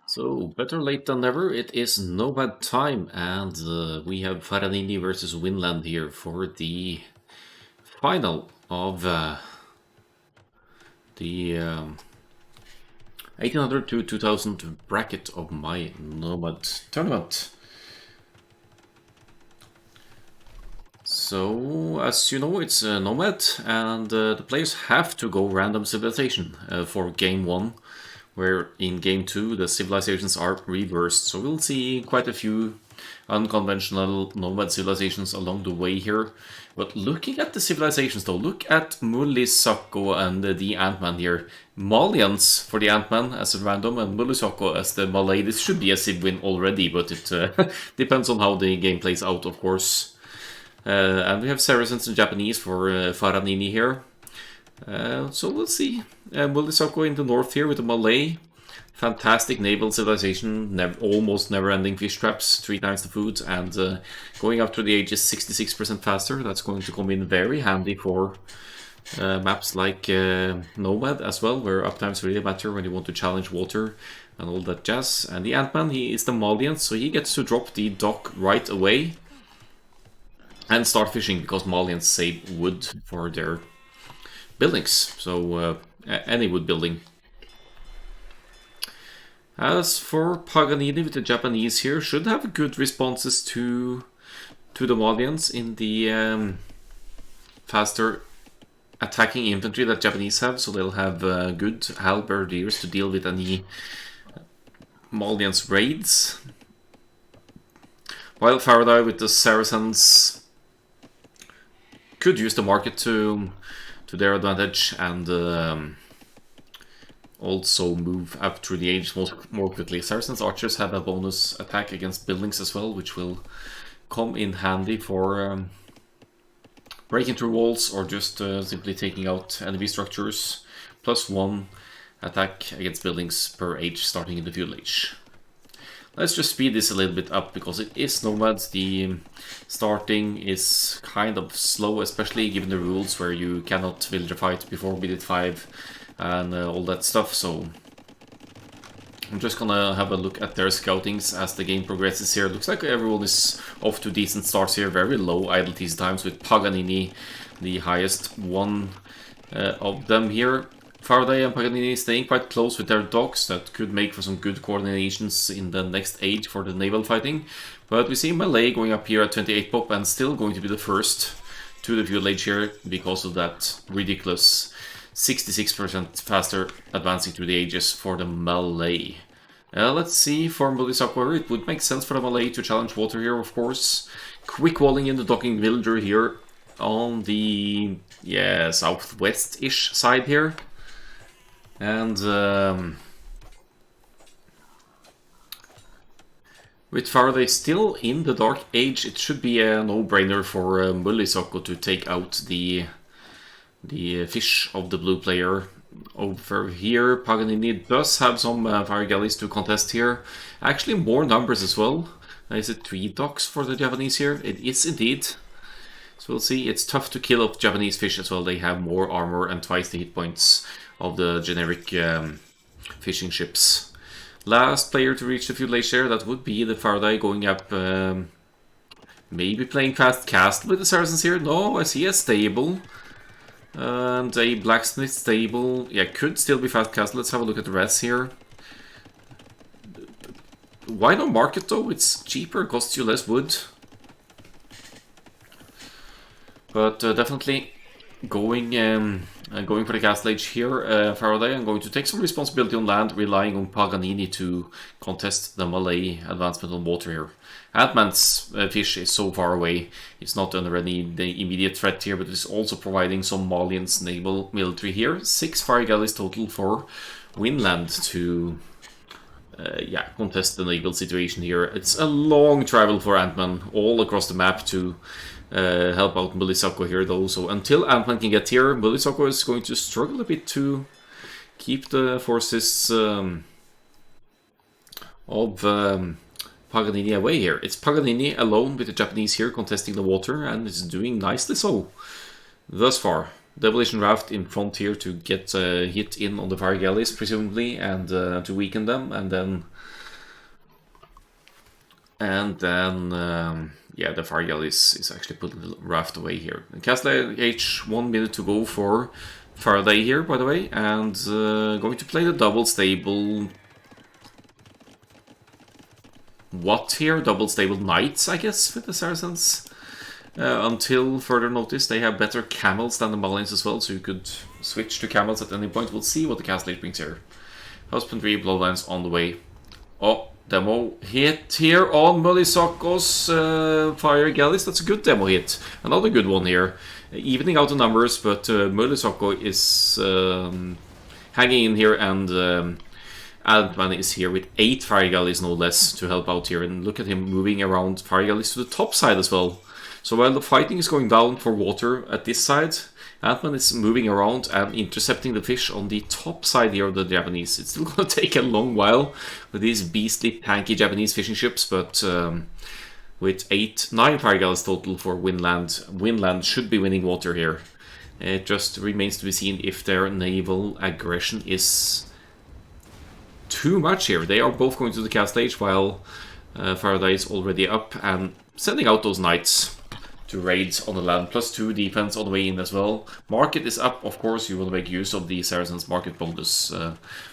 So, better late than never, it is Nomad time, and we have Faranini versus Winland here for the final of the 1800 to 2000 bracket of my Nomad tournament. So, as you know, it's Nomad, and the players have to go random civilization for game 1, where in game 2 the civilizations are reversed. So we'll see quite a few unconventional Nomad civilizations along the way here. But looking at the civilizations though, look at Mulisako and the Ant-Man here. Malians for the Ant-Man as a random and Mulisako as the Malay. This should be a civ win already, but it depends on how the game plays out, of course. And we have Saracens and Japanese for Faranini here. So we'll see. Mulisako in the north here with the Malay. Fantastic naval civilization, almost never-ending fish traps, 3 times the food, and going up to the age is 66% faster. That's going to come in very handy for maps like Nomad as well, where uptimes really matter when you want to challenge water and all that jazz. And the Ant-Man, he is the Malian, so he gets to drop the dock right away and start fishing, because Malians save wood for their buildings, so any wood building. As for Paganini with the Japanese here, should have good responses to the Malians in the faster attacking infantry that Japanese have, so they'll have good halberdiers to deal with any Malians raids. While Faraday with the Saracens could use the market to their advantage and also move up through the age more quickly. Saracens archers have a bonus attack against buildings as well, which will come in handy for breaking through walls or just simply taking out enemy structures. +1 attack against buildings per age starting in the feudal age. Let's just speed this a little bit up because it is Nomads. The starting is kind of slow, especially given the rules where you cannot villager fight before minute 5 and all that stuff. So I'm just gonna have a look at their scoutings as the game progresses here. Looks like everyone is off to decent starts here. Very low idle TC times with Paganini, the highest one of them here. Faraday and Paganini staying quite close with their docks. That could make for some good coordinations in the next age for the naval fighting. But we see Malay going up here at 28 pop and still going to be the first to the feudal age here because of that ridiculous 66% faster advancing through the ages for the Malay. Let's see, for Mulisako, it would make sense for the Malay to challenge water here, of course. Quick walling in the docking villager here on the southwest-ish side here. And with Faraday still in the Dark Age, it should be a no-brainer for Mulisako to take out the fish of the blue player. Over here, Paganini does have some fire galleys to contest here. Actually, more numbers as well. Is it 3 docks for the Japanese here? It is indeed. So we'll see. It's tough to kill off Japanese fish as well. They have more armor and twice the hit points of the generic fishing ships. Last player to reach the feudal age there, that would be the Faraday going up. Maybe playing fast castle with the Saracens here. No, I see a stable. And a blacksmith stable. Yeah, could still be fast castle. Let's have a look at the rest here. Why no market though? It's cheaper, costs you less wood. But definitely going for the castle age here, Faraday. I'm going to take some responsibility on land, relying on Paganini to contest the Malay advancement on water here. Ant-Man's fish is so far away, it's not under any immediate threat here, but it's also providing some Malian's naval military here. 6 fire galleys total for Winland to contest the naval situation here. It's a long travel for Ant-Man all across the map to help out Mulisako here though, so until Ant-Man can get here, Mulisako is going to struggle a bit to keep the forces of Paganini away here. It's Paganini alone with the Japanese here contesting the water, and it's doing nicely so thus far. Demolition Raft in front here to get a hit in on the fire galleys, presumably, and to weaken them, and then yeah, the fire galleys is actually putting the raft away here. Castle H, 1 minute to go for Faraday here, by the way, and going to play the double stable. What here? Double stable knights, I guess, with the Saracens. Until further notice, they have better camels than the Malians as well, so you could switch to camels at any point. We'll see what the Castle H brings here. Husbandry, Bloodlines on the way. Oh, demo hit here on Mulisako's fire galleys. That's a good demo hit. Another good one here. Evening out the numbers, but Mulisako is hanging in here, and Ant-Man is here with 8 fire galleys, no less, to help out here. And look at him moving around fire galleys to the top side as well. So while the fighting is going down for water at this side, Ant-Man is moving around and intercepting the fish on the top side here of the Japanese. It's still going to take a long while with these beastly, tanky Japanese fishing ships, but with 9 fire galleys total for Winland should be winning water here. It just remains to be seen if their naval aggression is too much here. They are both going to the cast stage while Faraday is already up and sending out those knights to raids on the land, +2 defense on the way in as well. Market is up, of course. You will make use of the Saracens market bonus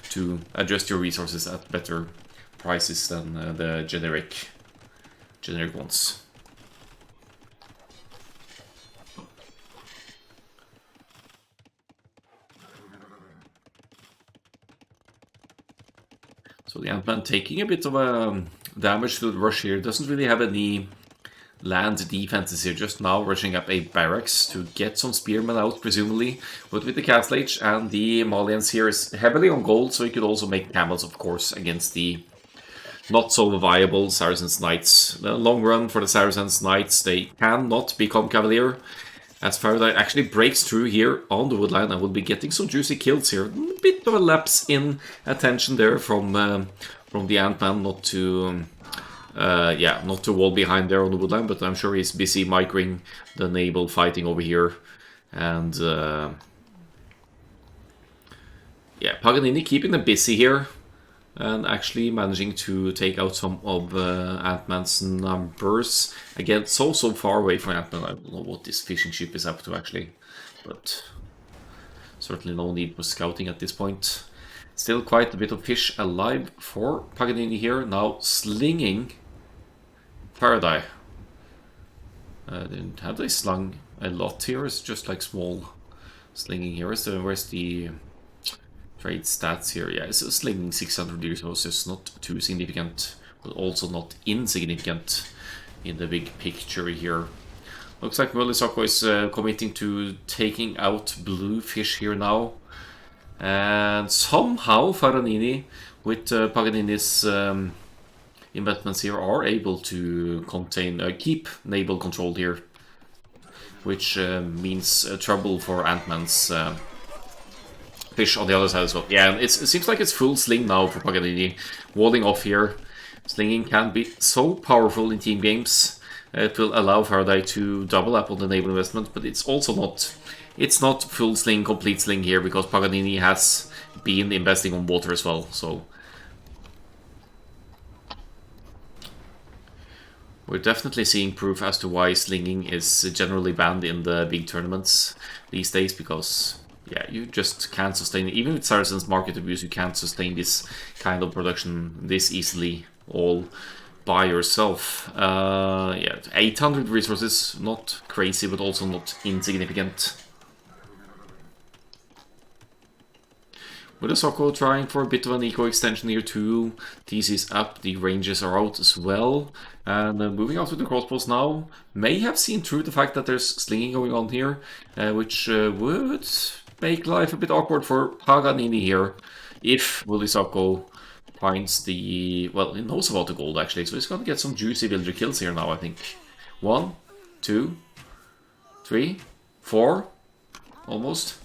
to adjust your resources at better prices than the generic ones. So the Ant-Man taking a bit of a damage to the rush here. Doesn't really have any land defenses here, just now rushing up a barracks to get some spearmen out, presumably. But with the Castle H and the Malians here is heavily on gold, so he could also make camels, of course, against the not so viable Saracens Knights. The long run for the Saracens Knights, they cannot become Cavalier, as Faraday actually breaks through here on the woodline and will be getting some juicy kills here. A bit of a lapse in attention there from the Ant-Man, not to not to wall behind there on the woodline, but I'm sure he's busy micring the naval fighting over here. And yeah, Paganini keeping them busy here and actually managing to take out some of Ant-Man's numbers. Again, so far away from Ant-Man. I don't know what this fishing ship is up to actually, but certainly no need for scouting at this point. Still quite a bit of fish alive for Paganini here, now slinging Faraday. Have they slung a lot here? It's just like small slinging here. Where's the trade stats here? Yeah, it's slinging 600 years old, so it's not too significant, but also not insignificant in the big picture here. Looks like Mulisako is committing to taking out blue fish here now. And somehow Faranini, with Paganini's investments here, are able to keep naval control here, which means trouble for Ant-Man's fish on the other side as well. Yeah, and it seems like it's full sling now for Paganini, walling off here. Slinging can be so powerful in team games. It will allow Faraday to double up on the naval investment, but it's also not... It's not full sling, complete sling here, because Paganini has been investing on water as well, so... We're definitely seeing proof as to why slinging is generally banned in the big tournaments these days, because, yeah, you just can't sustain it. Even with Saracen's market abuse, you can't sustain this kind of production this easily all by yourself. Yeah, 800 resources, not crazy, but also not insignificant. Mulisako trying for a bit of an eco extension here too. TC's up, the ranges are out as well. And moving out with the crossbows now. May have seen through the fact that there's slinging going on here, which would make life a bit awkward for Paganini here. If Mulisako finds the... well, he knows about the gold actually, so he's gonna get some juicy villager kills here now, I think. 1, 2, 3, 4, almost.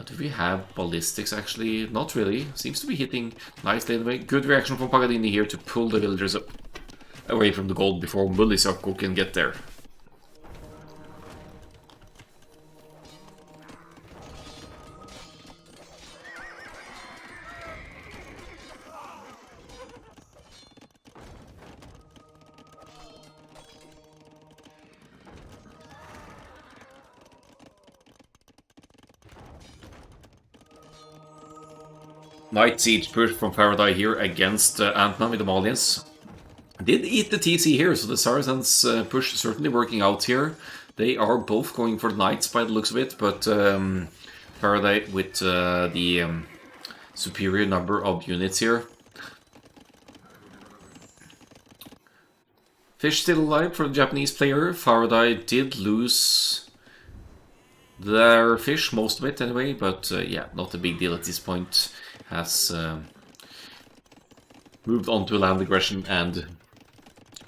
Do we have ballistics actually? Not really. Seems to be hitting nicely anyway. Good reaction from Paganini here to pull the villagers up away from the gold before Mulisako can get there. Night Siege push from Faraday here against Ant-Man with the Malians. Did eat the TC here, so the Saracens push certainly working out here. They are both going for the Knights by the looks of it, but Faraday with the superior number of units here. Fish still alive for the Japanese player. Faraday did lose their fish, most of it anyway, but yeah, not a big deal at this point. Has moved on to land aggression and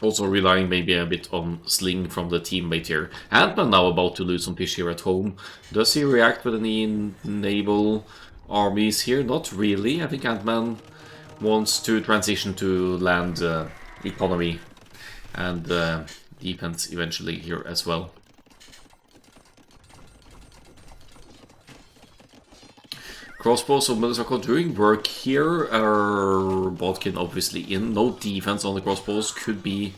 also relying maybe a bit on sling from the teammate here. Ant-Man now about to lose some fish here at home. Does he react with any naval armies here? Not really. I think Ant-Man wants to transition to land economy and defense eventually here as well. Crossbows of Mothersucker doing work here. Bodkin obviously in. No defense on the crossbows. Could be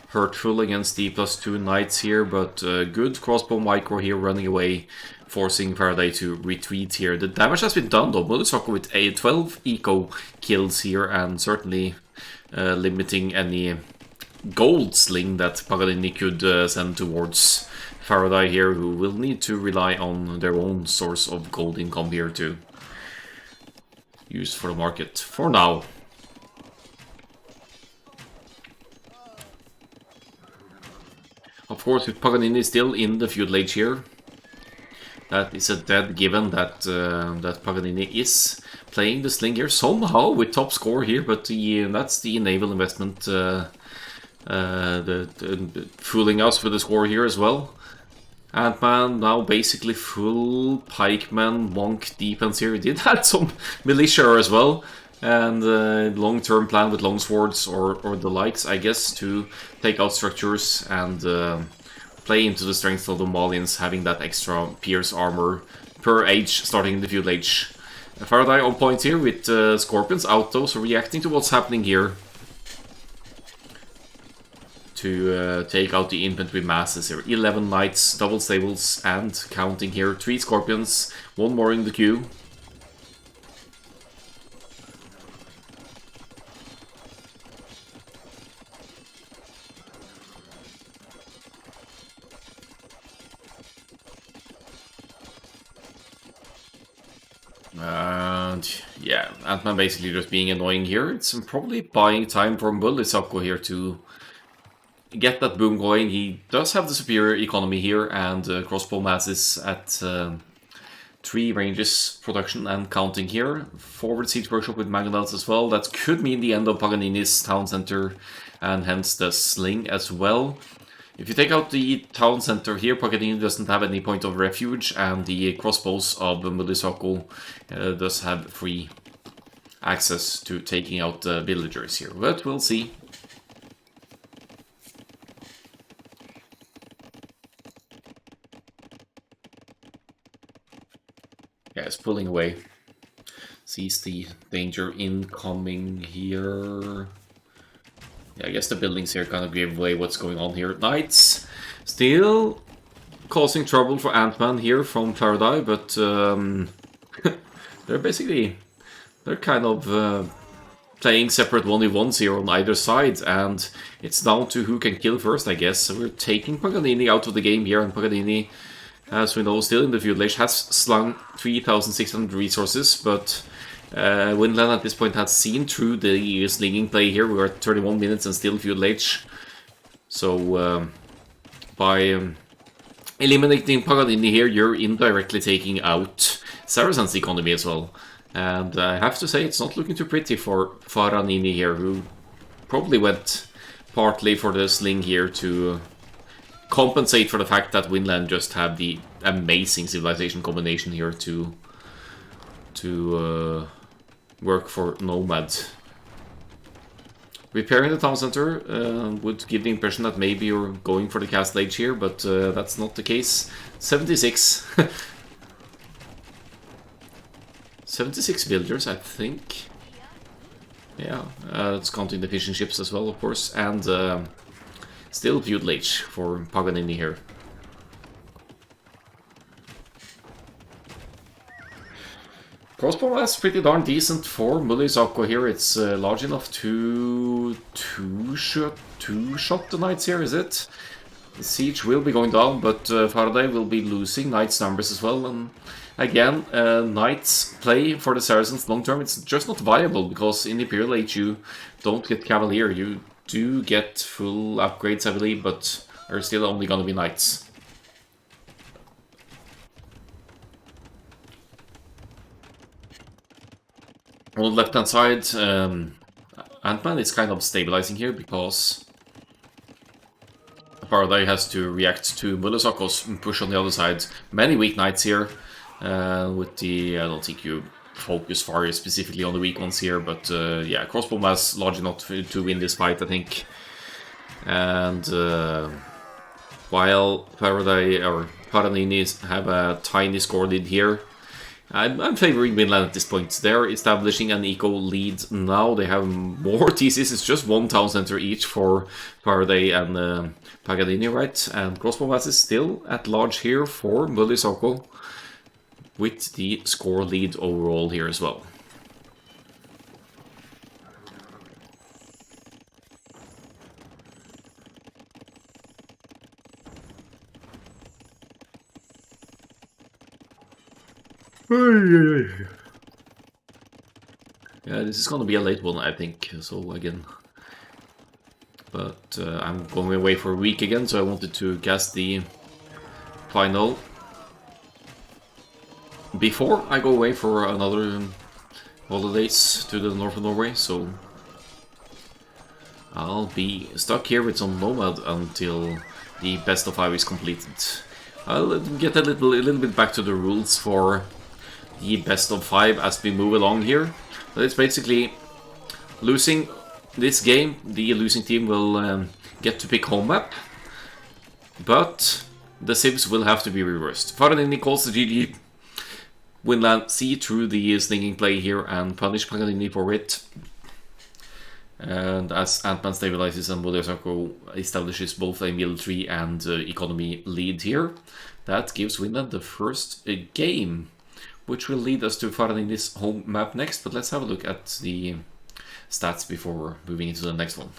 hurtful against the +2 knights here, but good crossbow micro here running away, forcing Faraday to retreat here. The damage has been done though. Mothersucker with a 12 eco kills here and certainly limiting any gold sling that Paganini could send towards Faraday here, who will need to rely on their own source of gold income here to use for the market for now. Of course, with Paganini still in the feudal age here, that is a dead given that that Paganini is playing the sling here somehow with top score here, but that's the naval investment fooling us with the score here as well. Ant-Man now basically full pikeman monk defense here. He did have some militia as well, and long-term plan with longswords or the likes, I guess, to take out structures and play into the strength of the Malians, having that extra pierce armor per age, starting in the feudal age. Faraday on point here with Scorpions out though, so reacting to what's happening here to take out the infantry masses here. 11 knights, double stables, and counting here. 3 Scorpions, 1 more in the queue. And yeah, Ant-Man basically just being annoying here. It's probably buying time for Murlisako here to get that boom going. He does have the superior economy here and crossbow masses at 3 ranges production and counting here. Forward siege workshop with mangonels as well. That could mean the end of Paganini's town center and hence the sling as well. If you take out the town center here, Paganini doesn't have any point of refuge, and the crossbows of Murlisako does have free access to taking out the villagers here, but we'll see. Yeah, it's pulling away. Sees the danger incoming here. Yeah, I guess the buildings here kind of gave away what's going on here. Knights still causing trouble for Ant-Man here from Faraday, but they're kind of playing separate 1v1s here on either side, and it's down to who can kill first, I guess. So we're taking Paganini out of the game here, and Paganini, as we know, still in the feudal age, has slung 3,600 resources, but Winland at this point has seen through the slinging play here. We're at 31 minutes and still feudal age. So by eliminating Paganini here, you're indirectly taking out Saracen's economy as well. And I have to say, it's not looking too pretty for Faranini here, who probably went partly for the sling here to compensate for the fact that Winland just had the amazing civilization combination here to work for Nomad. Repairing the town center would give the impression that maybe you're going for the castle age here, but that's not the case. 76. 76 villagers, I think. Yeah, it's counting the fishing ships as well, of course, and still feudal age for Paganini here. Crossbow is pretty darn decent for Mulisako here. It's large enough to two-shot the knights here, is it? The siege will be going down, but Faraday will be losing knights numbers as well. And again, knights play for the Saracens long term. It's just not viable because in Imperial Age you don't get Cavalier. You do get full upgrades, I believe, but they're still only going to be knights. On the left-hand side, Ant-Man is kind of stabilizing here because Faraday has to react to Murasako's push on the other side. Many weak knights here, with the... I don't think you focus far specifically on the weak ones here, but yeah, Crossbow Mass large enough to win this fight, I think. And while Faraday or Paranini have a tiny score lead here, I'm favoring Vinland at this point. They're establishing an eco lead now. They have more TCs. It's just one town center each for Faraday and Paganini, right? And Crossbow Mass is still at large here for Mulisako, with the score lead overall here as well. Yeah, this is gonna be a late one, I think. So again, but I'm going away for a week again, so I wanted to cast the final before I go away for another holidays to the north of Norway. So I'll be stuck here with some Nomad until the best of 5 is completed. I'll get a little bit back to the rules for the best of 5 as we move along here. But it's basically losing this game, the losing team will get to pick home map, but the civs will have to be reversed. Faranini calls the GG. Winland see through the stinging play here and punish Paganini for it. And as Ant-Man stabilizes and Mulisako establishes both a military and economy lead here, that gives Winland the first game, which will lead us to Faranini's home map next. But let's have a look at the stats before moving into the next one.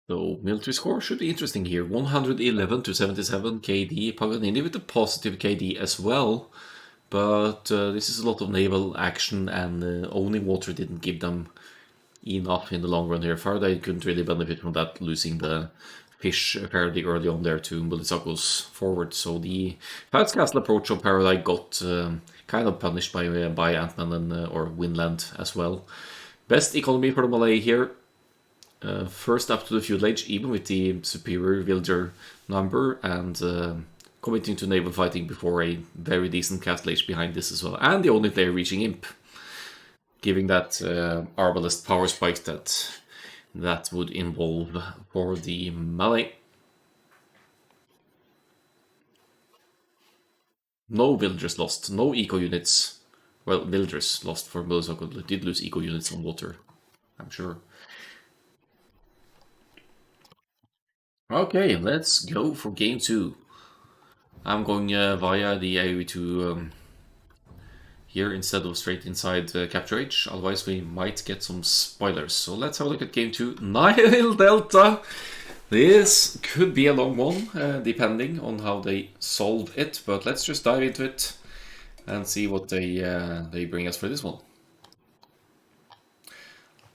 So military score should be interesting here. 111 to 77 KD. Paganini with a positive KD as well. But this is a lot of naval action, and owning water didn't give them enough in the long run here. Faraday couldn't really benefit from that, losing the fish fairly early on there to Mulisako's forward. So the Fats Castle approach of Faraday got kind of punished by Ant-Man and or Winland as well. Best economy for the Malay here. First up to the feudal age, even with the superior villager number, and committing to naval fighting before a very decent castle age behind this as well. And the only player reaching Imp, giving that arbalest power spike that would involve for the Malay. No villagers lost, no eco units. Well, villagers lost for Mulisako. Did lose eco units on water, I'm sure. Okay, let's go for game 2. I'm going via the AoE to here instead of straight inside Capture H, otherwise we might get some spoilers. So let's have a look at game 2. Nile Delta! This could be a long one, depending on how they solve it, but let's just dive into it and see what they bring us for this one.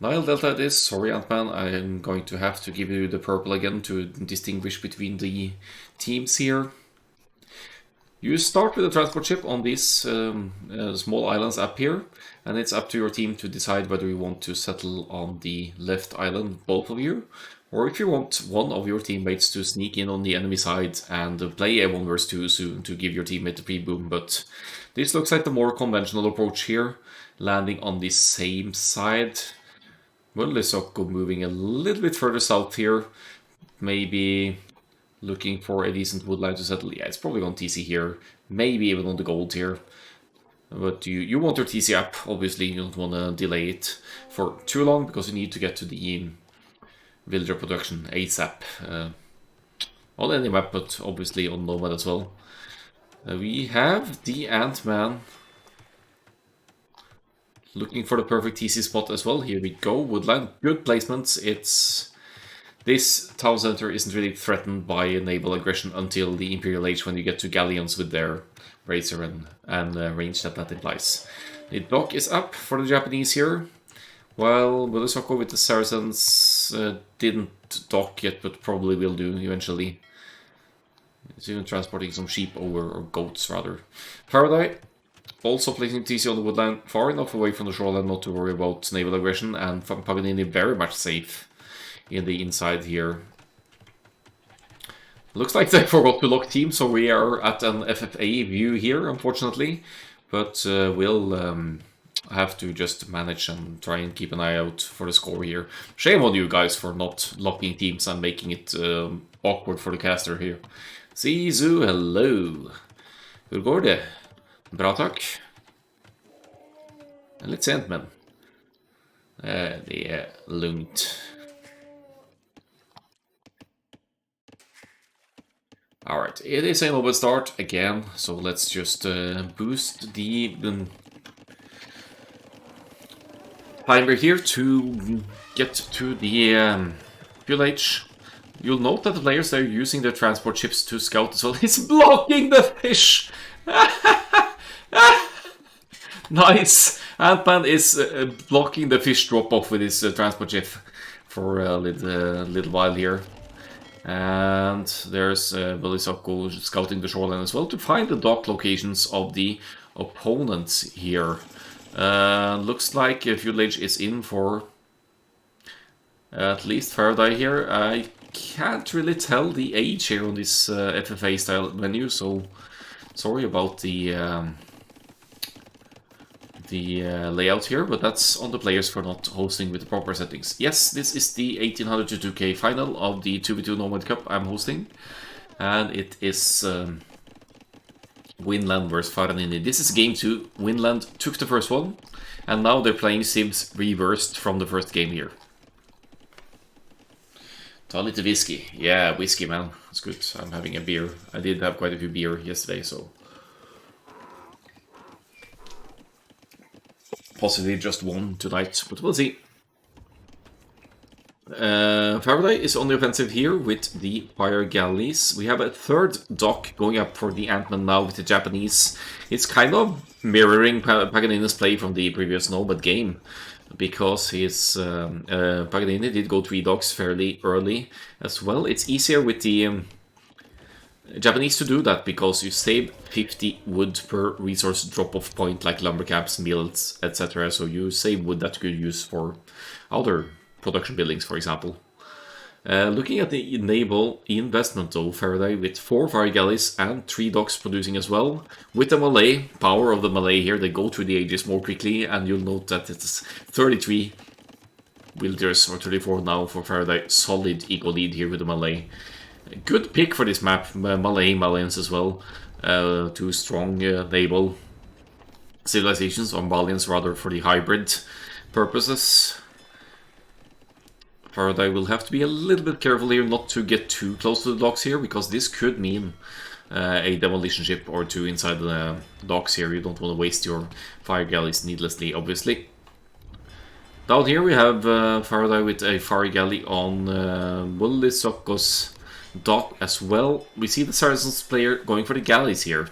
Nile Delta it is. Sorry, Ant-Man, I'm going to have to give you the purple again to distinguish between the teams here. You start with a transport ship on these small islands up here, and it's up to your team to decide whether you want to settle on the left island, both of you, or if you want one of your teammates to sneak in on the enemy side and play a 1 vs 2 soon to give your teammate a pre-boom. But this looks like the more conventional approach here, landing on the same side. Mulisako moving a little bit further south here, maybe looking for a decent woodline to settle. Yeah, it's probably on TC here, maybe even on the gold here. But you want your TC up, obviously. You don't want to delay it for too long because you need to get to the villager production ASAP. On any map, but obviously on Nomad as well. We have the Ant-Man looking for the perfect TC spot as well. Here we go, Woodland. Good placements. This town center isn't really threatened by naval aggression until the Imperial Age when you get to galleons with their Razor and range that implies. The dock is up for the Japanese here. While Bulisoko with the Saracens didn't dock yet, but probably will do eventually. He's even transporting some sheep over, or goats rather. Faraday also placing TC on the woodland, far enough away from the shoreline not to worry about naval aggression, and Paganini very much safe in the inside here. Looks like they forgot to lock team, so we are at an FFA view here, unfortunately. But we'll have to just manage and try and keep an eye out for the score here. Shame on you guys for not locking teams and making it awkward for the caster here. Sisu, hello. Hur går det? Bra tack. Litt sent, men det är lugnt. Alright, it is a Nomad start again, so let's just boost the timer here to get to the fuel H. You'll note that the players are using their transport ships to scout as well. He's blocking the fish! Nice! Ant-Man is blocking the fish drop-off with his transport ship for a little while here. And there's Bulisoko scouting the shoreline as well to find the dock locations of the opponents here. Looks like Fuel Age is in for at least Faraday here. I can't really tell the age here on this FFA style menu, so sorry about the layout here, but that's on the players for not hosting with the proper settings. Yes, this is the 1800 to 2K final of the 2v2 Nomad Cup I'm hosting, and it is Winland versus Faranini. This is game 2. Winland took the first one, and now they're playing Sibs reversed from the first game here. Ta lite whiskey. Yeah, whiskey, man. It's good. I'm having a beer. I did have quite a few beer yesterday, so possibly just one tonight, but we'll see. Faraday is on the offensive here with the fire galleys. We have a third dock going up for the Ant-Man now with the Japanese. It's kind of mirroring Paganini's play from the previous Nomad game, because his Paganini did go 3 docks fairly early as well. It's easier with the Japanese to do that because you save 50 wood per resource drop-off point, like lumber camps, mills, etc. So you save wood that you could use for other production buildings, for example. Looking at the naval investment though, Faraday with 4 fire galleys and 3 docks producing as well. With the Malay, power of the Malay here, they go through the ages more quickly, and you'll note that it's 33 villagers, or 34 now for Faraday. Solid eco lead here with the Malay. Good pick for this map, Malayans as well. 2 strong naval civilizations, or Malians rather, for the hybrid purposes. Faraday will have to be a little bit careful here not to get too close to the docks here, because this could mean a demolition ship or 2 inside the docks here. You don't want to waste your fire galleys needlessly, obviously. Down here we have Faraday with a fire galley on Bulisoko's dock as well. We see the Saracens player going for the galleys here,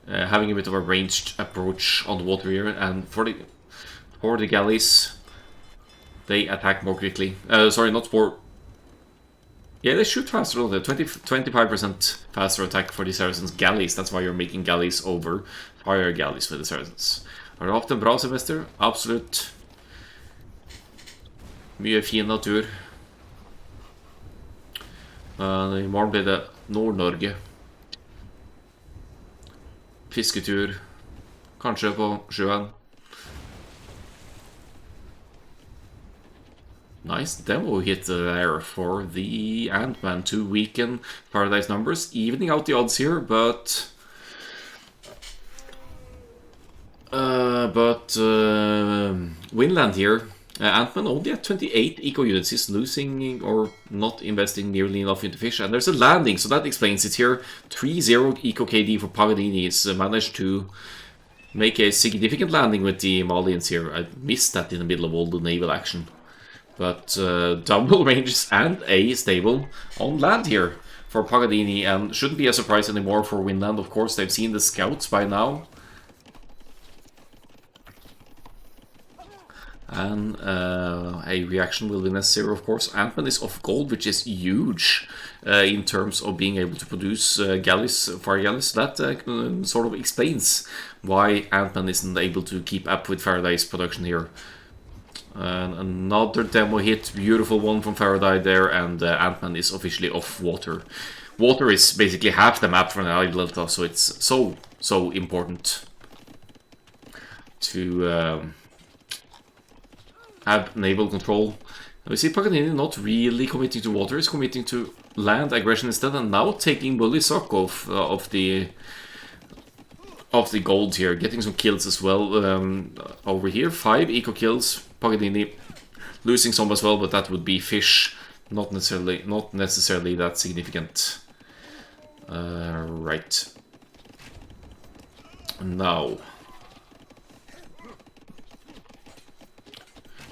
having a bit of a ranged approach on the water here, and for the galleys, they attack more quickly. Sorry, not for... Yeah, they shoot faster on the 25% faster attack for the Saracens galleys. That's why you're making galleys over fire galleys for the Saracens. Har du haft en bra semester? Absolutt. Mye fin natur. I morgen blir det Nord-Norge. Fisketur. Kanskje på sjøen. Nice demo hit there for the Ant-Man to weaken Paradise numbers, evening out the odds here, but But Winland here, Ant-Man only at 28 eco units. He's losing or not investing nearly enough into fish. And there's a landing, so that explains it here. 3-0 eco KD for Paganini. He's managed to make a significant landing with the Malians here. I missed that in the middle of all the naval action. But double ranges and a stable on land here for Paganini. And shouldn't be a surprise anymore for Winland. Of course, they've seen the scouts by now. And a reaction will be necessary, of course. Ant-Man is off gold, which is huge in terms of being able to produce galleys, fire galleys. That sort of explains why Ant-Man isn't able to keep up with Faraday's production here. Another demo hit, beautiful one from Faraday there, and Ant-Man is officially off water. Water is basically half the map for an island delta, so it's so important to have naval control. We see Paganini not really committing to water, he's committing to land aggression instead, and now taking Bully Sock off of the gold here, getting some kills as well over here. 5 eco kills, Paganini losing some as well, but that would be fish, not necessarily that significant. Right. Now,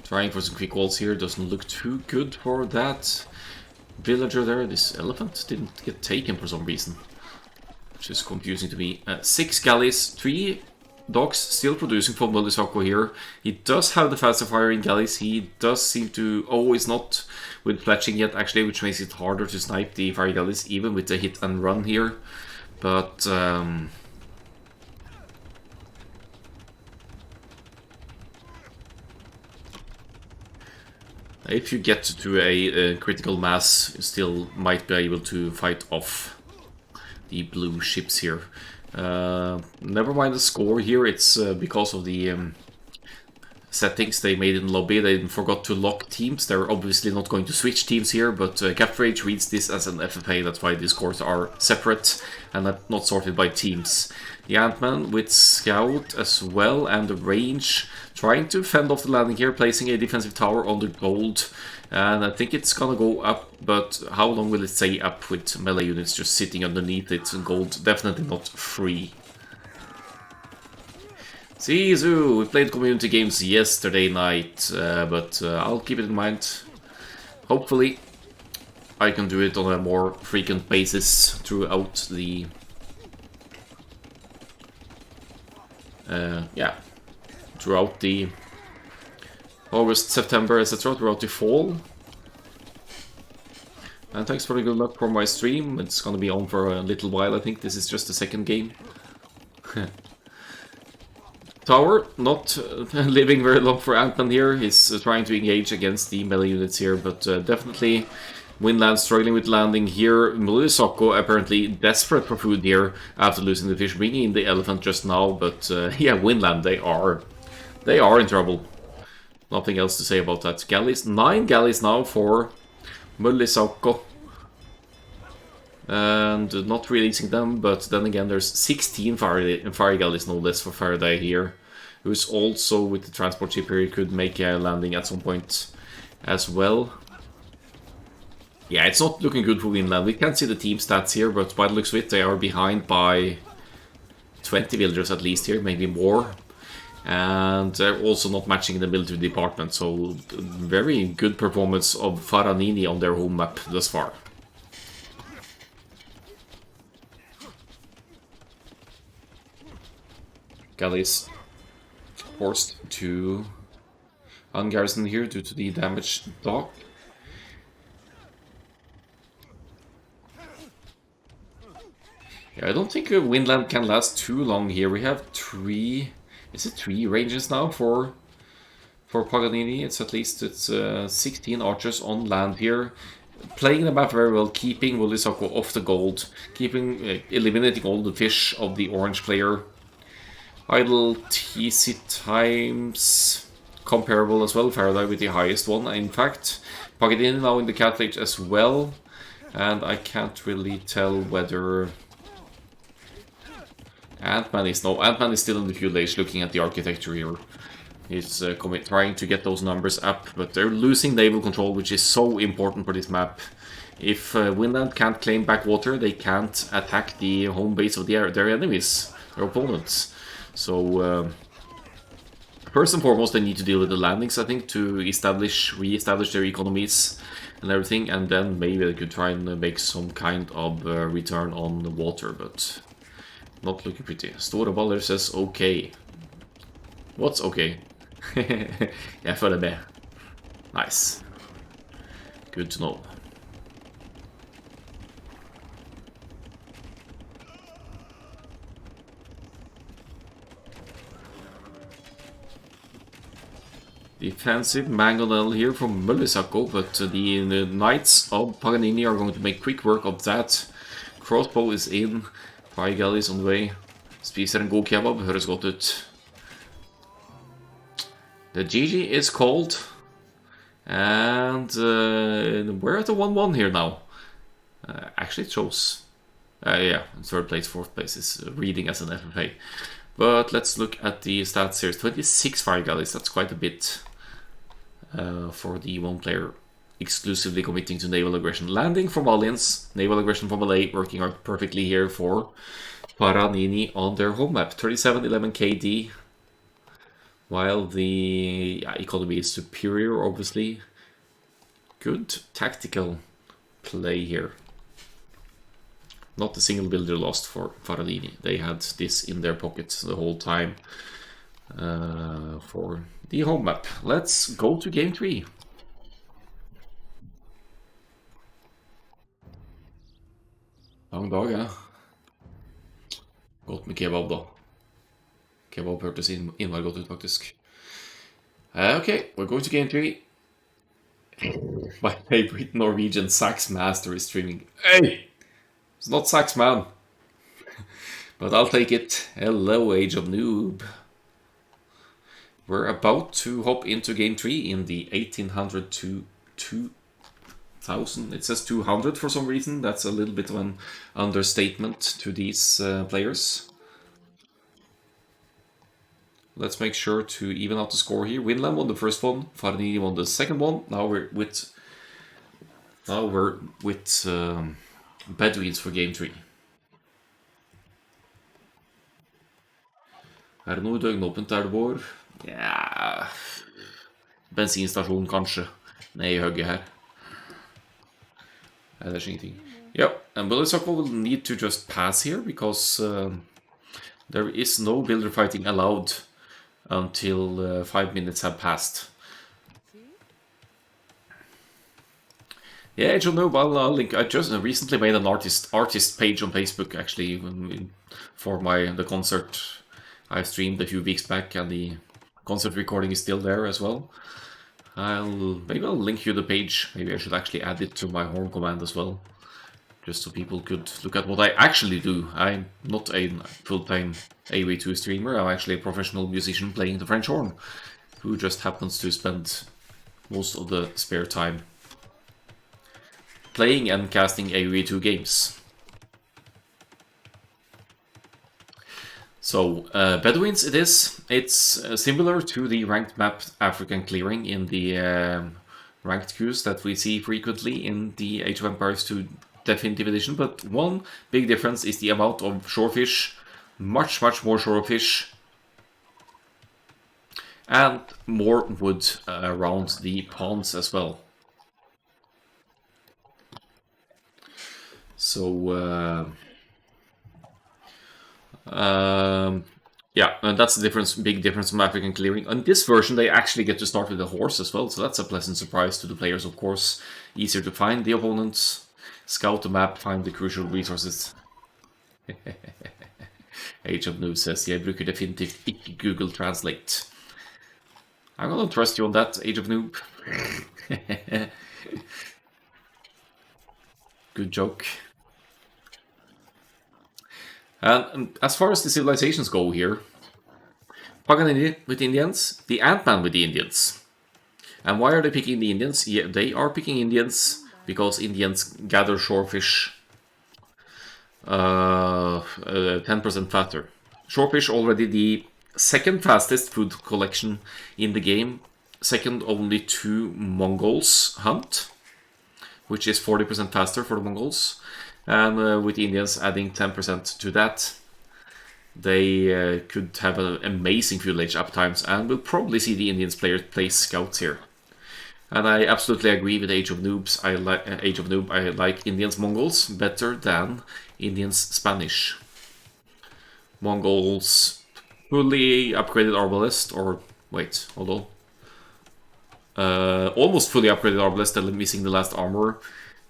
trying for some quick walls here, doesn't look too good for that villager there. This elephant didn't get taken for some reason, which is confusing to me. 6 galleys, 3 docks still producing for Mulisako here. He does have the faster firing galleys. He does seem to... Oh, he's not with fletching yet, actually, which makes it harder to snipe the fire galleys, even with the hit and run here. But... if you get to a critical mass, you still might be able to fight off the blue ships here. Never mind the score here, it's because of the settings they made in the lobby. They forgot to lock teams. They're obviously not going to switch teams here, but Capture Age reads this as an FFA, that's why these scores are separate and not sorted by teams. The Ant-Man with Scout as well, and the range, trying to fend off the landing here, placing a defensive tower on the gold. And I think it's gonna go up, but how long will it stay up with melee units just sitting underneath it? Gold definitely not free. Zizu, we played community games yesterday night, but I'll keep it in mind. Hopefully I can do it on a more frequent basis throughout the... yeah, throughout the August, September, etc., throughout the fall. And thanks for the good luck for my stream. It's gonna be on for a little while, I think. This is just the second game. Tower, not living very long for Ant-Man here. He's trying to engage against the melee units here, but definitely Winland struggling with landing here. Murisoko apparently desperate for food here after losing the fish, bringing in the elephant just now, but yeah, Winland, they are in trouble. Nothing else to say about that. Galleys, 9 galleys now for Murisoko. And not releasing them, but then again there's 16 fire galleys no less for Faraday here, who's also with the transport ship here, could make a landing at some point as well. Yeah, it's not looking good for Winland. We can't see the team stats here, but by the looks of it, they are behind by 20 villagers at least here, maybe more. And they're also not matching in the military department, so very good performance of Faranini on their home map thus far. Galleys forced to ungarrison here due to the damaged dock. Yeah, I don't think Winland can last too long here. We have 3... Is it 3 ranges now for Paganini? It's 16 archers on land here. Playing the map very well, keeping Wulisako off the gold, eliminating all the fish of the orange player. Idle TC times comparable as well, Faraday with the highest one. In fact, Paganini now in the cat age as well, and I can't really tell whether Ant-Man is no. Ant-Man is still in the feudal age, looking at the architecture here. He's trying to get those numbers up, but they're losing naval control, which is so important for this map. If Winland can't claim back water, they can't attack the home base of their enemies, their opponents. So first and foremost, they need to deal with the landings, I think, to re-establish their economies and everything, and then maybe they could try and make some kind of return on the water, but not looking pretty. Storeballer says okay. What's okay? Jeg følger med. Nice. Good to know. Defensive mangonel here from Mulisako, but the Knights of Paganini are going to make quick work of that. Crossbow is in. Fire galleys on the way. Spiser en god kebab, høres godt ut. The GG is called. And we're at the 1-1 here now. Actually it shows. Yeah, third place, fourth place is reading as an FFA. But let's look at the stats here. 26 fire galleys, that's quite a bit for the one player exclusively committing to naval aggression. Landing from Alliance, naval aggression from Malay, working out perfectly here for Paranini on their home map. 37-11 KD, while the economy is superior, obviously. Good tactical play here. Not a single builder lost for Paranini. They had this in their pocket the whole time for the home map. Let's go to game 3. Lang dag, ja. Godt med kebab, da. Kebab hørtes innmari godt ut, faktisk. Okay, we're going to game 3. My favorite Norwegian sax master is streaming. Hey! It's not sax man. But I'll take it. Hello, Age of Noob. We're about to hop into game 3 in the 1800 to 2000. It says 200 for some reason. That's a little bit of an understatement to these players. Let's make sure to even out the score here. Winland won the first one. Faranini won the second one. Now we're with Bedouins for game 3. Er det noe døgnåpent der det går? Ja, bensinstasjon kanskje, ned I hugget her. There's ingenting. Yep, and Bulisako will need to just pass here because there is no builder fighting allowed until 5 minutes have passed. Yeah, John, no, I'll link. I just recently made an artist page on Facebook actually for the concert I streamed a few weeks back, and the concert recording is still there as well. Maybe I'll link you the page. Maybe I should actually add it to my horn command as well, just so people could look at what I actually do. I'm not a full-time AOE2 streamer. I'm actually a professional musician playing the French horn, who just happens to spend most of the spare time playing and casting AOE2 games. So, Bedouins it is. It's similar to the ranked map African Clearing in the ranked queues that we see frequently in the Age of Empires 2 Definitive Edition, but one big difference is the amount of shorefish, much more shorefish, and more wood around the ponds as well. So, yeah, and that's the difference, big difference from African Clearing. On this version, they actually get to start with a horse as well, so that's a pleasant surprise to the players, of course. Easier to find the opponents, scout the map, find the crucial resources. Age of Noob says, jeg bruker definitivt ikke Google Translate. I'm gonna trust you on that, Age of Noob. Good joke. And as far as the civilizations go here, Paganini with Indians, the Ant-Man with the Indians. And why are they picking the Indians? Yeah, they are picking Indians because Indians gather shorefish 10% faster. Shortfish already the second fastest food collection in the game, second only to Mongols hunt, which is 40% faster for the Mongols, and with Indians adding 10% to that, they could have an amazing fuel age uptimes, and we'll probably see the Indians players play scouts here. And I absolutely agree with Age of Noobs. Age of Noob. I like Indians Mongols better than Indians Spanish. Mongols fully upgraded Arbalest, or wait, hold on. Almost fully upgraded Arbalest, missing the last armor.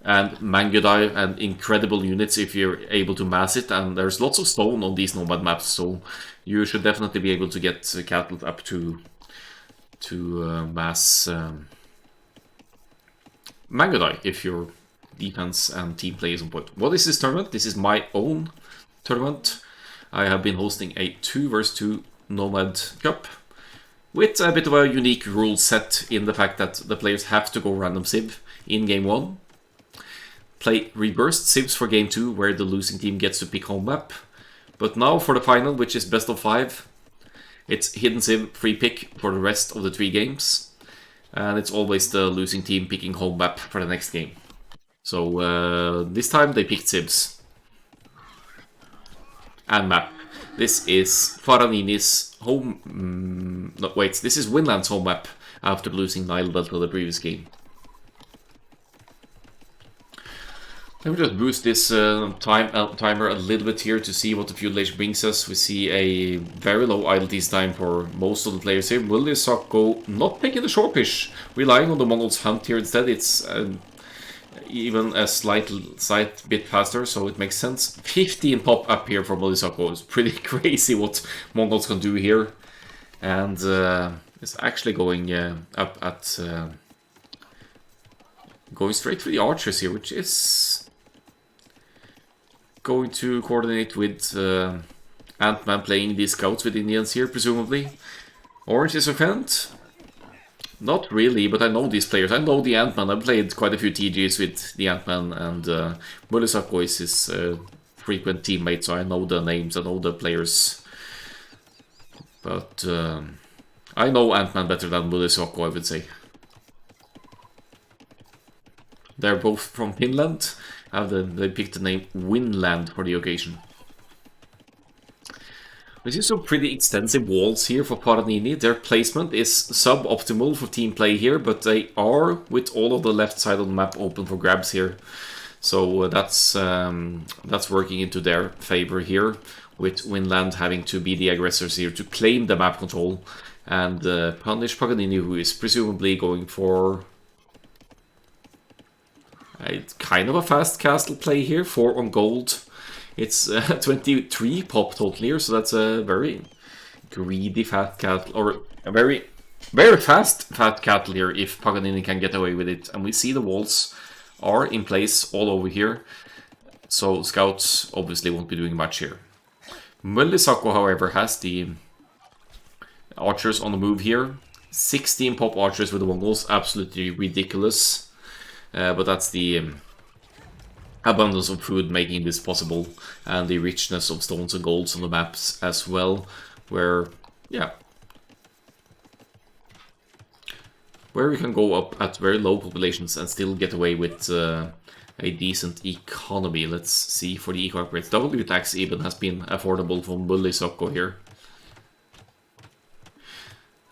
And Mangudai and incredible units if you're able to mass it. And there's lots of stone on these Nomad maps, so you should definitely be able to get cattle up to mass Mangudai if your defense and team play is on point. What is this tournament? This is my own tournament. I have been hosting a 2 vs 2 Nomad Cup with a bit of a unique rule set in the fact that the players have to go random civ in game 1, play reversed civs for game 2 where the losing team gets to pick home map, but now for the final, which is best of 5, it's hidden civ free pick for the rest of the 3 games, and it's always the losing team picking home map for the next game. So this time they picked civs and map. This is Faranini's home... no, wait, this is Winland's home map after losing Nile Delta the previous game. Let me just boost this timer a little bit here to see what the fuel age brings us. We see a very low idleness time for most of the players here. Will this go not picking the shortfish, relying on the Mongols hunt here instead? It's even a slight bit faster, so it makes sense. 15 pop up here for Molisako. It's pretty crazy what Mongols can do here. And it's actually going up at... going straight for the archers here, which is going to coordinate with Ant-Man playing these scouts with Indians here, presumably. Orange is a friend? Not really, but I know these players. I know the Ant-Man. I've played quite a few TGs with the Ant-Man, and Mulisako is his frequent teammate, so I know the names, I know the players. But I know Ant-Man better than Mulisako, I would say. They're both from Finland. They picked the name Winland for the occasion. We see some pretty extensive walls here for Paranini. Their placement is suboptimal for team play here, but they are with all of the left side of the map open for grabs here. So that's working into their favor here, with Winland having to be the aggressors here to claim the map control and punish Paganini, who is presumably going for kind of a fast castle play here, 4 on gold. It's 23 pop total here, so that's a very greedy fat cattle, or a very fast fat cattle here if Paganini can get away with it. And we see the walls are in place all over here, so scouts obviously won't be doing much here. Mulisako, however, has the archers on the move here. 16 pop archers with the Mongols, absolutely ridiculous. But that's the abundance of food making this possible, and the richness of stones and golds on the maps as well, where, yeah, where we can go up at very low populations and still get away with a decent economy. Let's see for the eco upgrades. W tax even has been affordable for Mulisako here.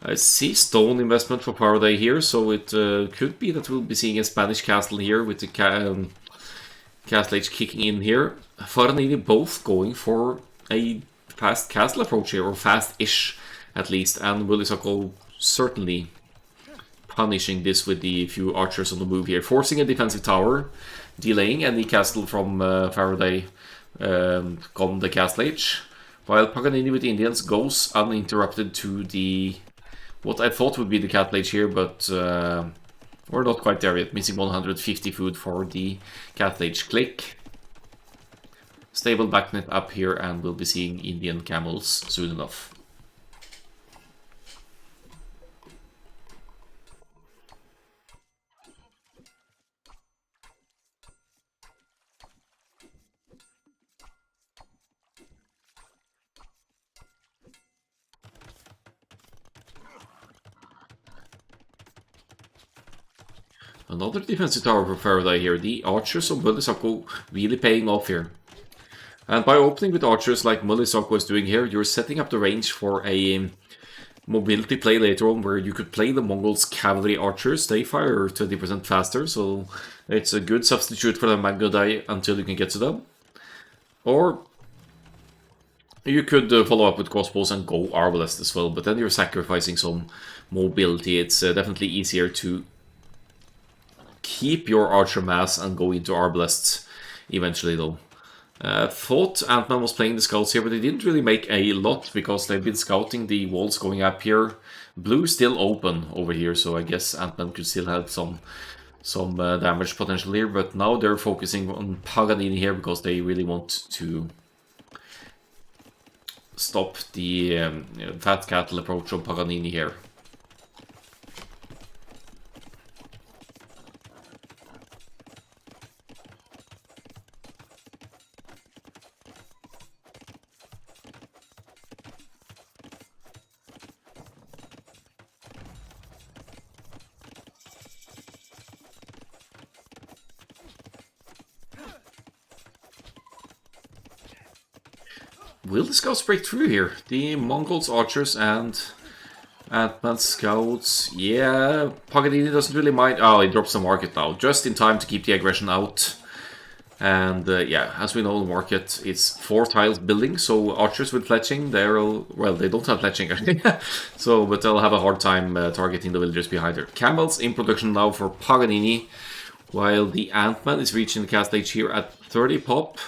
I see stone investment for Faraday here, so it could be that we'll be seeing a Spanish castle here with the castle age kicking in here. Faranini both going for a fast castle approach here, or fast-ish at least, and Mulisako certainly punishing this with the few archers on the move here, forcing a defensive tower, delaying any castle from Faraday come the castle age, while Paganini with the Indians goes uninterrupted to the what I thought would be the cattle age here, but we're not quite there yet. Missing 150 food for the cattle age click. Stable backnet up here, and we'll be seeing Indian camels soon enough. Another defensive tower for Faraday here. The archers of Mulisako really paying off here. And by opening with archers like Mulisako is doing here, you're setting up the range for a mobility play later on where you could play the Mongols' cavalry archers. They fire 20% faster, so it's a good substitute for the Mangodai until you can get to them. Or you could follow up with crossbows and go arbalest as well, but then you're sacrificing some mobility. It's definitely easier to keep your archer mass and go into arbalests eventually though. Thought Ant-Man was playing the scouts here, but they didn't really make a lot because they've been scouting the walls going up here. Blue still open over here, so I guess Ant-Man could still have some damage potential here, but now they're focusing on Paganini here because they really want to stop the Fat Cattle approach of Paganini here. Will the scouts break through here? The Mongols, archers, and Ant-Man scouts. Yeah, Paganini doesn't really mind. Oh, he drops the market now. Just in time to keep the aggression out. And yeah, as we know, the market is 4 tiles building, so archers with fletching, well, they don't have fletching actually. So, but they'll have a hard time targeting the villagers behind her. Camels in production now for Paganini, while the Ant-Man is reaching the cast stage here at 30 pop.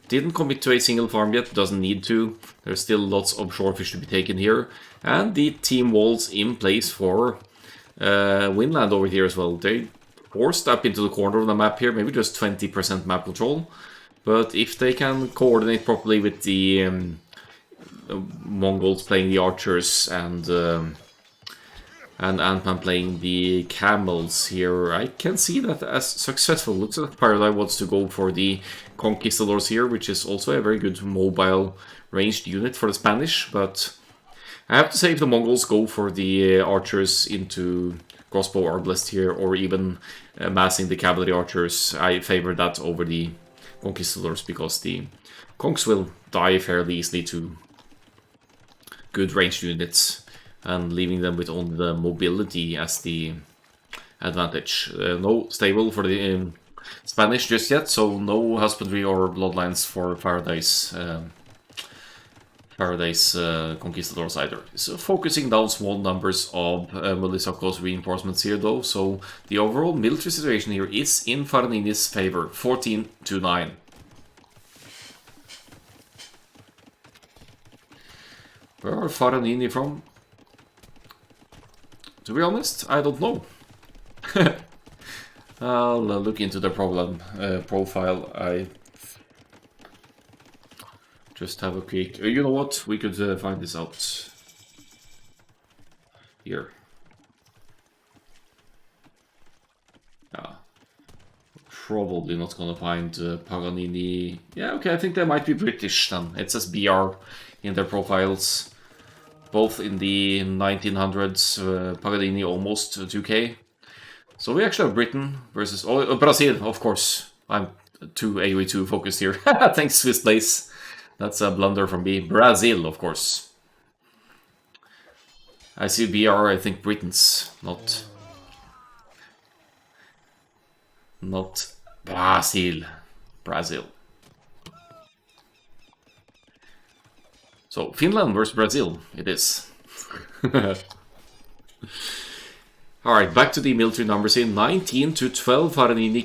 Didn't commit to a single farm yet, doesn't need to. There's still lots of shorefish to be taken here. And the team walls in place for Winland over here as well. They forced up into the corner of the map here, maybe just 20% map control. But if they can coordinate properly with the Mongols playing the archers and Ant-Man playing the camels here, I can see that as successful. Looks like Paradise wants to go for the Conquistadors here, which is also a very good mobile ranged unit for the Spanish, but I have to say if the Mongols go for the archers into crossbow arbalest here, or even massing the cavalry archers, I favor that over the Conquistadors, because the Conks will die fairly easily to good ranged units, and leaving them with only the mobility as the advantage. No stable for the Spanish just yet, so no husbandry or bloodlines for Faraday's Conquistadors either. So focusing down small numbers of Mulisako's reinforcements here though, so the overall military situation here is in Faranini's favor, 14-9. Where are Faranini from? To be honest, I don't know. I'll look into the profile. I just have a quick... you know what? We could find this out here. Probably not gonna find Paganini. Yeah, okay, I think they might be British then. It says BR in their profiles. Both in the 1900s, Paganini almost 2k. So we actually have Britain versus Brazil, of course. I'm too AoE 2 focused here. Thanks, Swiss Blaze. That's a blunder from me. Brazil, of course. I see BR, I think Britain's, not Brazil. Brazil. So, Finland versus Brazil, it is. Alright, back to the military numbers here. 19-12, Faranini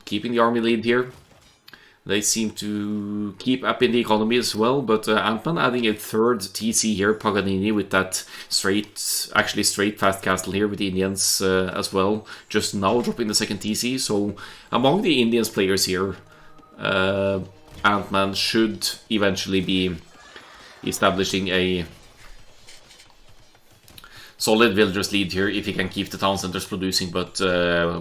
keeping the army lead here. They seem to keep up in the economy as well, but Ant-Man adding a third TC here, Paganini, with that straight fast castle here with the Indians as well. Just now dropping the second TC, so among the Indians players here, Ant-Man should eventually be establishing a solid villagers lead here if he can keep the town centers producing, but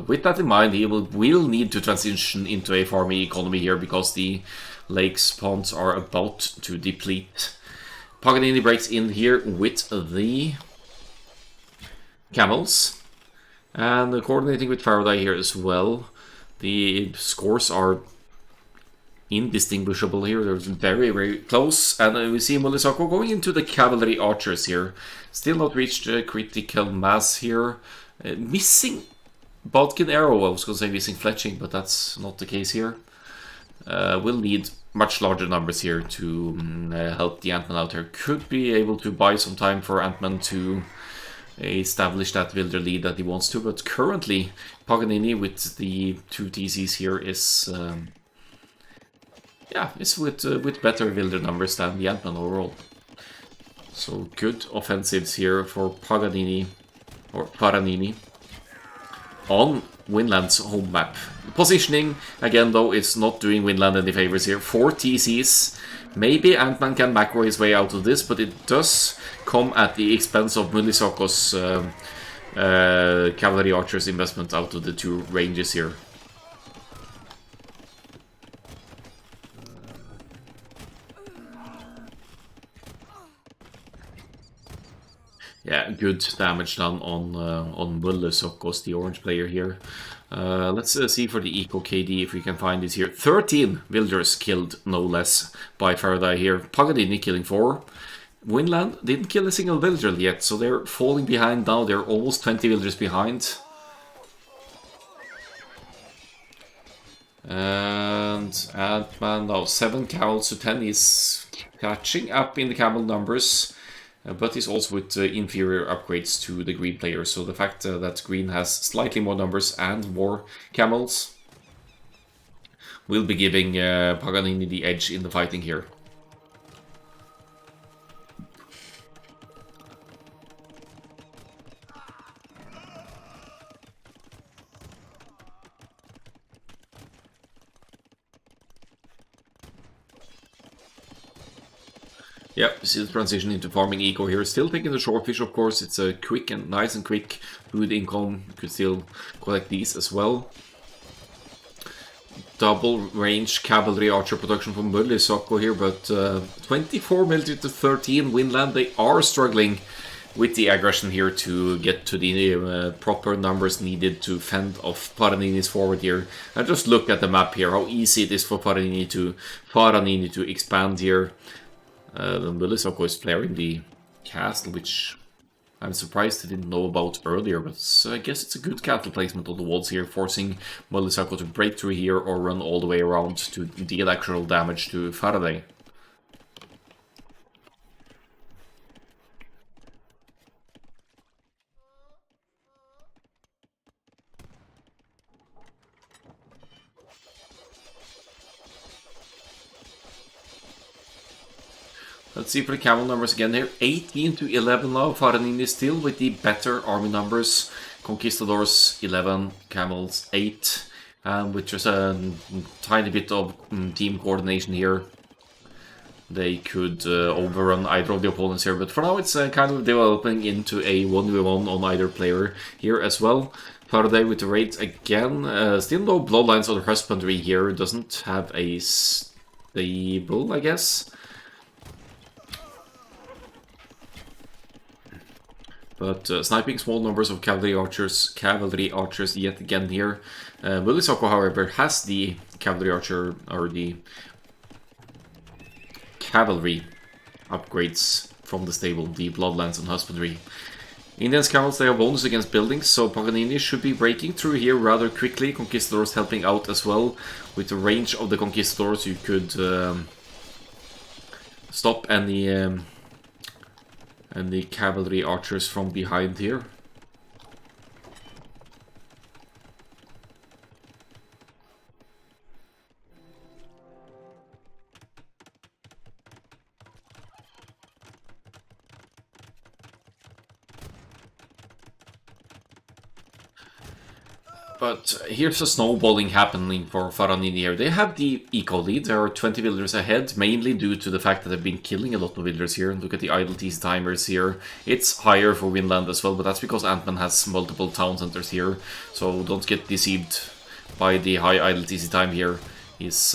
with that in mind, he will need to transition into a farming economy here because the lakes ponds are about to deplete. Paganini breaks in here with the camels. And coordinating with Faraday here as well. The scores are indistinguishable here. They're very, very close. And we see Mulisako going into the cavalry archers here. Still not reached critical mass here. Missing Bodkin arrow. I was going to say missing fletching, but that's not the case here. We'll need much larger numbers here to help the Ant-Man out here. Could be able to buy some time for Ant-Man to establish that Wilder lead that he wants to, but currently Paganini with the 2 TCs here is with better Wilder numbers than the Ant-Man overall. So good offensives here for Paganini or Paranini on Winland's home map. Positioning again though is not doing Winland any favors here. 4 TCs. Maybe Ant-Man can macro his way out of this, but it does come at the expense of Mulisako's cavalry archers investment out of the 2 ranges here. Yeah, good damage done on Mulisakos, the orange player here. Let's see for the Eco KD if we can find this here. 13 Wilders killed, no less, by Faraday here. Paganini killing 4. Winland didn't kill a single Wilder yet, so they're falling behind now. They're almost 20 Wilders behind. And Ant-Man now 7 camels to 10. He's catching up in the camel numbers. But he's also with inferior upgrades to the green player, so the fact that green has slightly more numbers and more camels will be giving Paganini the edge in the fighting here. Yeah, you see the transition into farming eco here. Still taking the shortfish, of course. It's a quick and nice and quick food income. You could still collect these as well. Double range cavalry archer production from Mulisako here, but 24 military to 13 Winland. They are struggling with the aggression here to get to the proper numbers needed to fend off Paranini's forward here. And just look at the map here, how easy it is for Paranini to expand here. Mulisako is flaring the castle, which I'm surprised I didn't know about earlier, but I guess it's a good castle placement on the walls here, forcing Mulisako to break through here or run all the way around to deal actual damage to Faraday. Let's see for the camel numbers again here. 18 to 11 now. Paranini still with the better army numbers. Conquistadors 11, camels 8. And with just a tiny bit of team coordination here, they could overrun either of the opponents here. But for now it's kind of developing into a 1v1 on either player here as well. Faraday with the raid again. Still no bloodlines on the husbandry here. Doesn't have a stable, I guess. But sniping small numbers of cavalry archers yet again here. Mulisako, however, has the cavalry archer, or the cavalry upgrades from the stable, the bloodlands and husbandry. Indian scouts, they have bonus against buildings, so Paganini should be breaking through here rather quickly. Conquistadors helping out as well. With the range of the Conquistadors, you could stop any... and the cavalry archers from behind here. But here's a snowballing happening for Paranini here. They have the eco lead. There are 20 villagers ahead, mainly due to the fact that they've been killing a lot of villagers here. Look at the idle TC timers here. It's higher for Winland as well, but that's because Ant-Man has multiple town centers here. So don't get deceived by the high idle TC time here. Is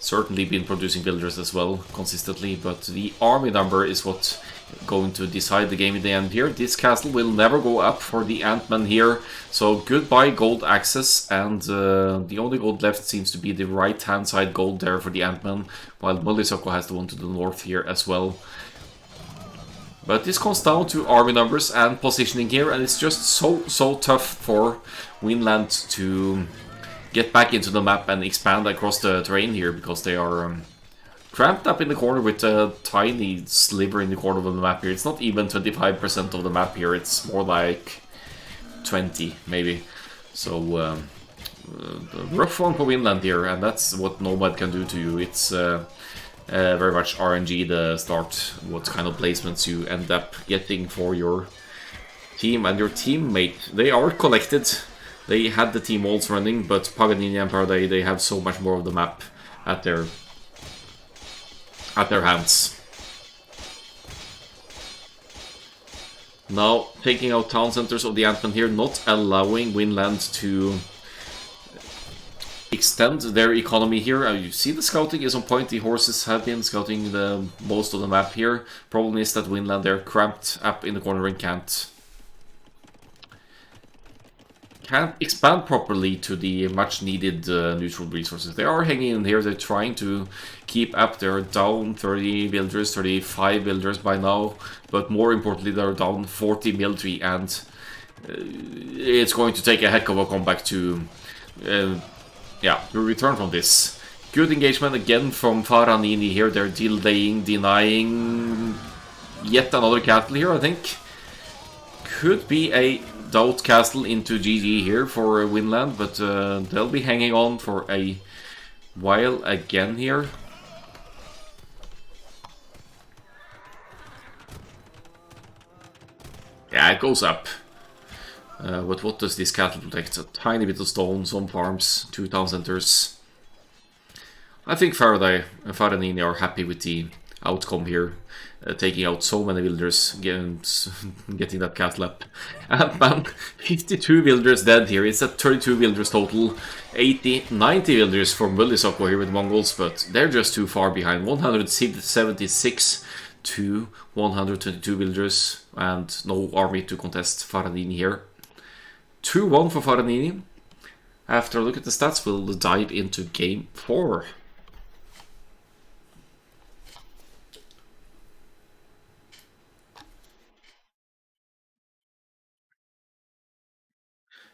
certainly been producing builders as well consistently, but the army number is what going to decide the game in the end here. This castle will never go up for the Ant-Man here, so goodbye gold access, and the only gold left seems to be the right hand side gold there for the Ant-Man, while Mulisoko has the one to the north here as well. But this comes down to army numbers and positioning here, and it's just so tough for Winland to get back into the map and expand across the terrain here, because they are cramped up in the corner with a tiny sliver in the corner of the map here. It's not even 25% of the map here, it's more like 20 maybe. So rough one for Winland here, and that's what Nomad can do to you. It's very much RNG the start, what kind of placements you end up getting for your team and your teammate. They are collected. They had the team walls running, but Paganini and Faraday, they have so much more of the map at their hands. Now, taking out town centers of the Ant-Man here, not allowing Winland to extend their economy here. You see the scouting is on point. The horses have been scouting the most of the map here. Problem is that Winland, they're cramped up in the corner and can't expand properly to the much needed neutral resources. They are hanging in here, they're trying to keep up. They're down 30 villagers, 35 villagers by now, but more importantly they're down 40 military, and it's going to take a heck of a comeback to return from this. Good engagement again from Faranini here. They're denying yet another castle here, I think. Could be a doubt castle into GG here for Winland, but they'll be hanging on for a while again here. Yeah, it goes up. But what does this castle protect? A tiny bit of stone, some farms, 2 town centers. I think Faraday and Faranini are happy with the outcome here. Taking out so many villagers, getting that castle up. And man, 52 villagers dead here. It's at 32 villagers total. 90 villagers from Mulisoko here with Mongols, but they're just too far behind. 176 to 122 villagers, and no army to contest Faranini here. 2-1 for Faranini. After a look at the stats, we'll dive into game 4.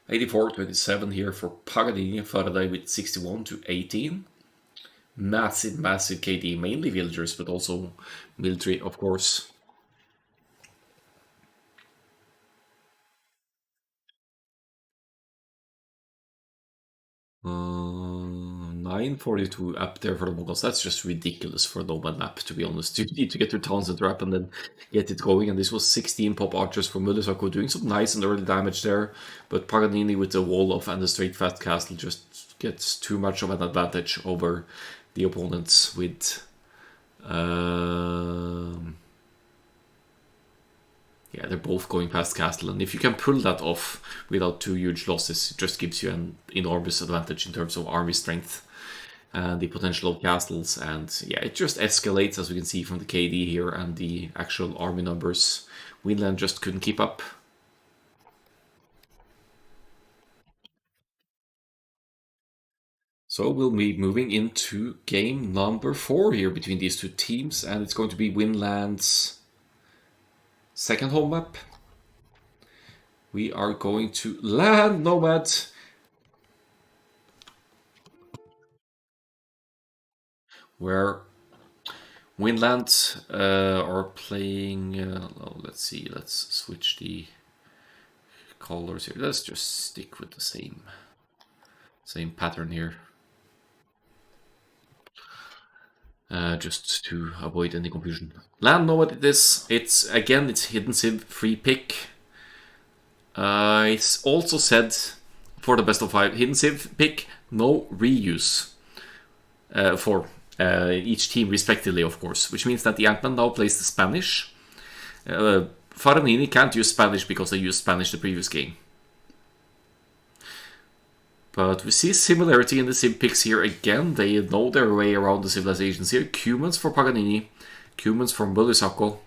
$84-27 here for Paganini. Faraday with 61 to 18. Massive KD, mainly villagers, but also military, of course. $942 up there for the Mongols. That's just ridiculous for a Nomad map, to be honest. You need to get your town center up and then get it going. And this was 16 pop archers for Mulisoko, doing some nice and early damage there. But Paganini with the wall off and the straight fast castle just gets too much of an advantage over the opponents with yeah, they're both going past castle, and if you can pull that off without too huge losses, it just gives you an enormous advantage in terms of army strength and the potential of castles. And yeah, it just escalates, as we can see from the KD here and the actual army numbers. Winland just couldn't keep up. So we'll be moving into game number 4 here between these two teams, and it's going to be Winland's second home map. We are going to land Nomad. Where Winland are playing... let's see, let's switch the colors here. Let's just stick with the same pattern here. Just to avoid any confusion. Land Nomad it is. It's Hidden Civ free pick. It's also said for the best of 5 Hidden Civ pick, no reuse for each team respectively, of course, which means that the Ant-Man now plays the Spanish. Faranini can't use Spanish because they used Spanish the previous game. But we see similarity in the sim picks here again. They know their way around the civilizations here. Cumans for Paganini, Cumans from Bulisako.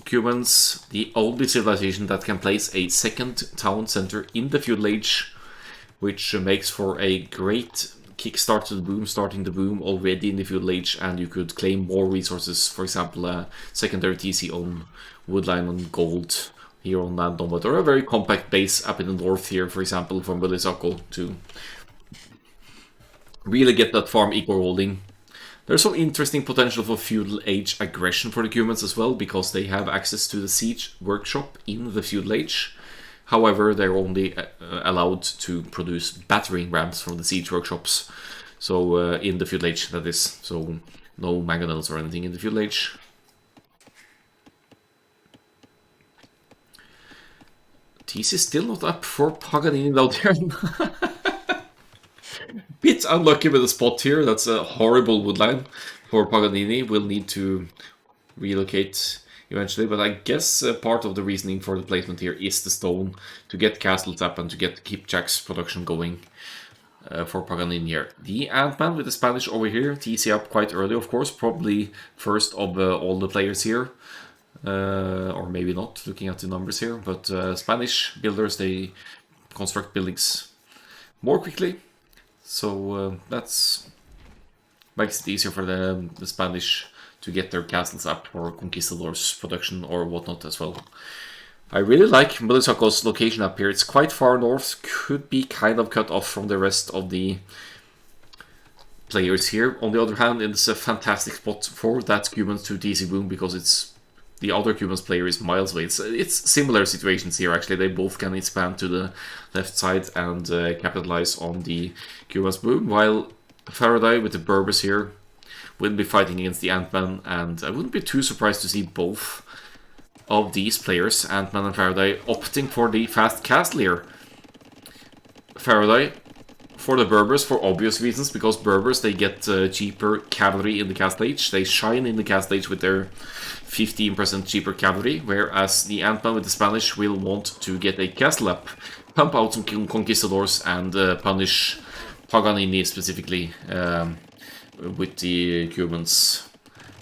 Cumans, the only civilization that can place a second town center in the feudal age, which makes for a great kickstart to the boom, starting the boom already in the feudal age, and you could claim more resources, for example, a secondary TC on woodline and gold here on land Nomad, or a very compact base up in the north here, for example, from Bulisako, to really get that farm eco rolling. There's some interesting potential for feudal age aggression for the Cumans as well, because they have access to the siege workshop in the feudal age. However, they're only allowed to produce battering rams from the siege workshops. So in the feudal age, that is. So no mangonels or anything in the feudal age. TC is still not up for Paganini down there. Bit unlucky with the spot here. That's a horrible woodline for Paganini. We'll need to relocate eventually, but I guess part of the reasoning for the placement here is the stone to get castles up and to get Kipchak's production going for Paganini here. The Ant-Man with the Spanish over here, TC up quite early, of course, probably first of all the players here. Or maybe not, looking at the numbers here, but Spanish builders, they construct buildings more quickly, so that's makes it easier for the Spanish to get their castles up for conquistadors production or whatnot as well. I really like Bulisako's location up here. It's quite far north, could be kind of cut off from the rest of the players here. On the other hand, it's a fantastic spot for that Cumans to TC boom, because it's the other Cumans player is miles away. It's similar situations here, actually. They both can expand to the left side and capitalize on the Cumans boom, while Faraday with the Berbers here will be fighting against the Ant-Man, and I wouldn't be too surprised to see both of these players, Ant-Man and Faraday, opting for the fast castle here. Faraday for the Berbers for obvious reasons, because Berbers, they get cheaper cavalry in the castle age. They shine in the castle age with their 15% cheaper cavalry, whereas the Ant-Man with the Spanish will want to get a castle up, pump out some conquistadors, and punish Paganini specifically with the Cumans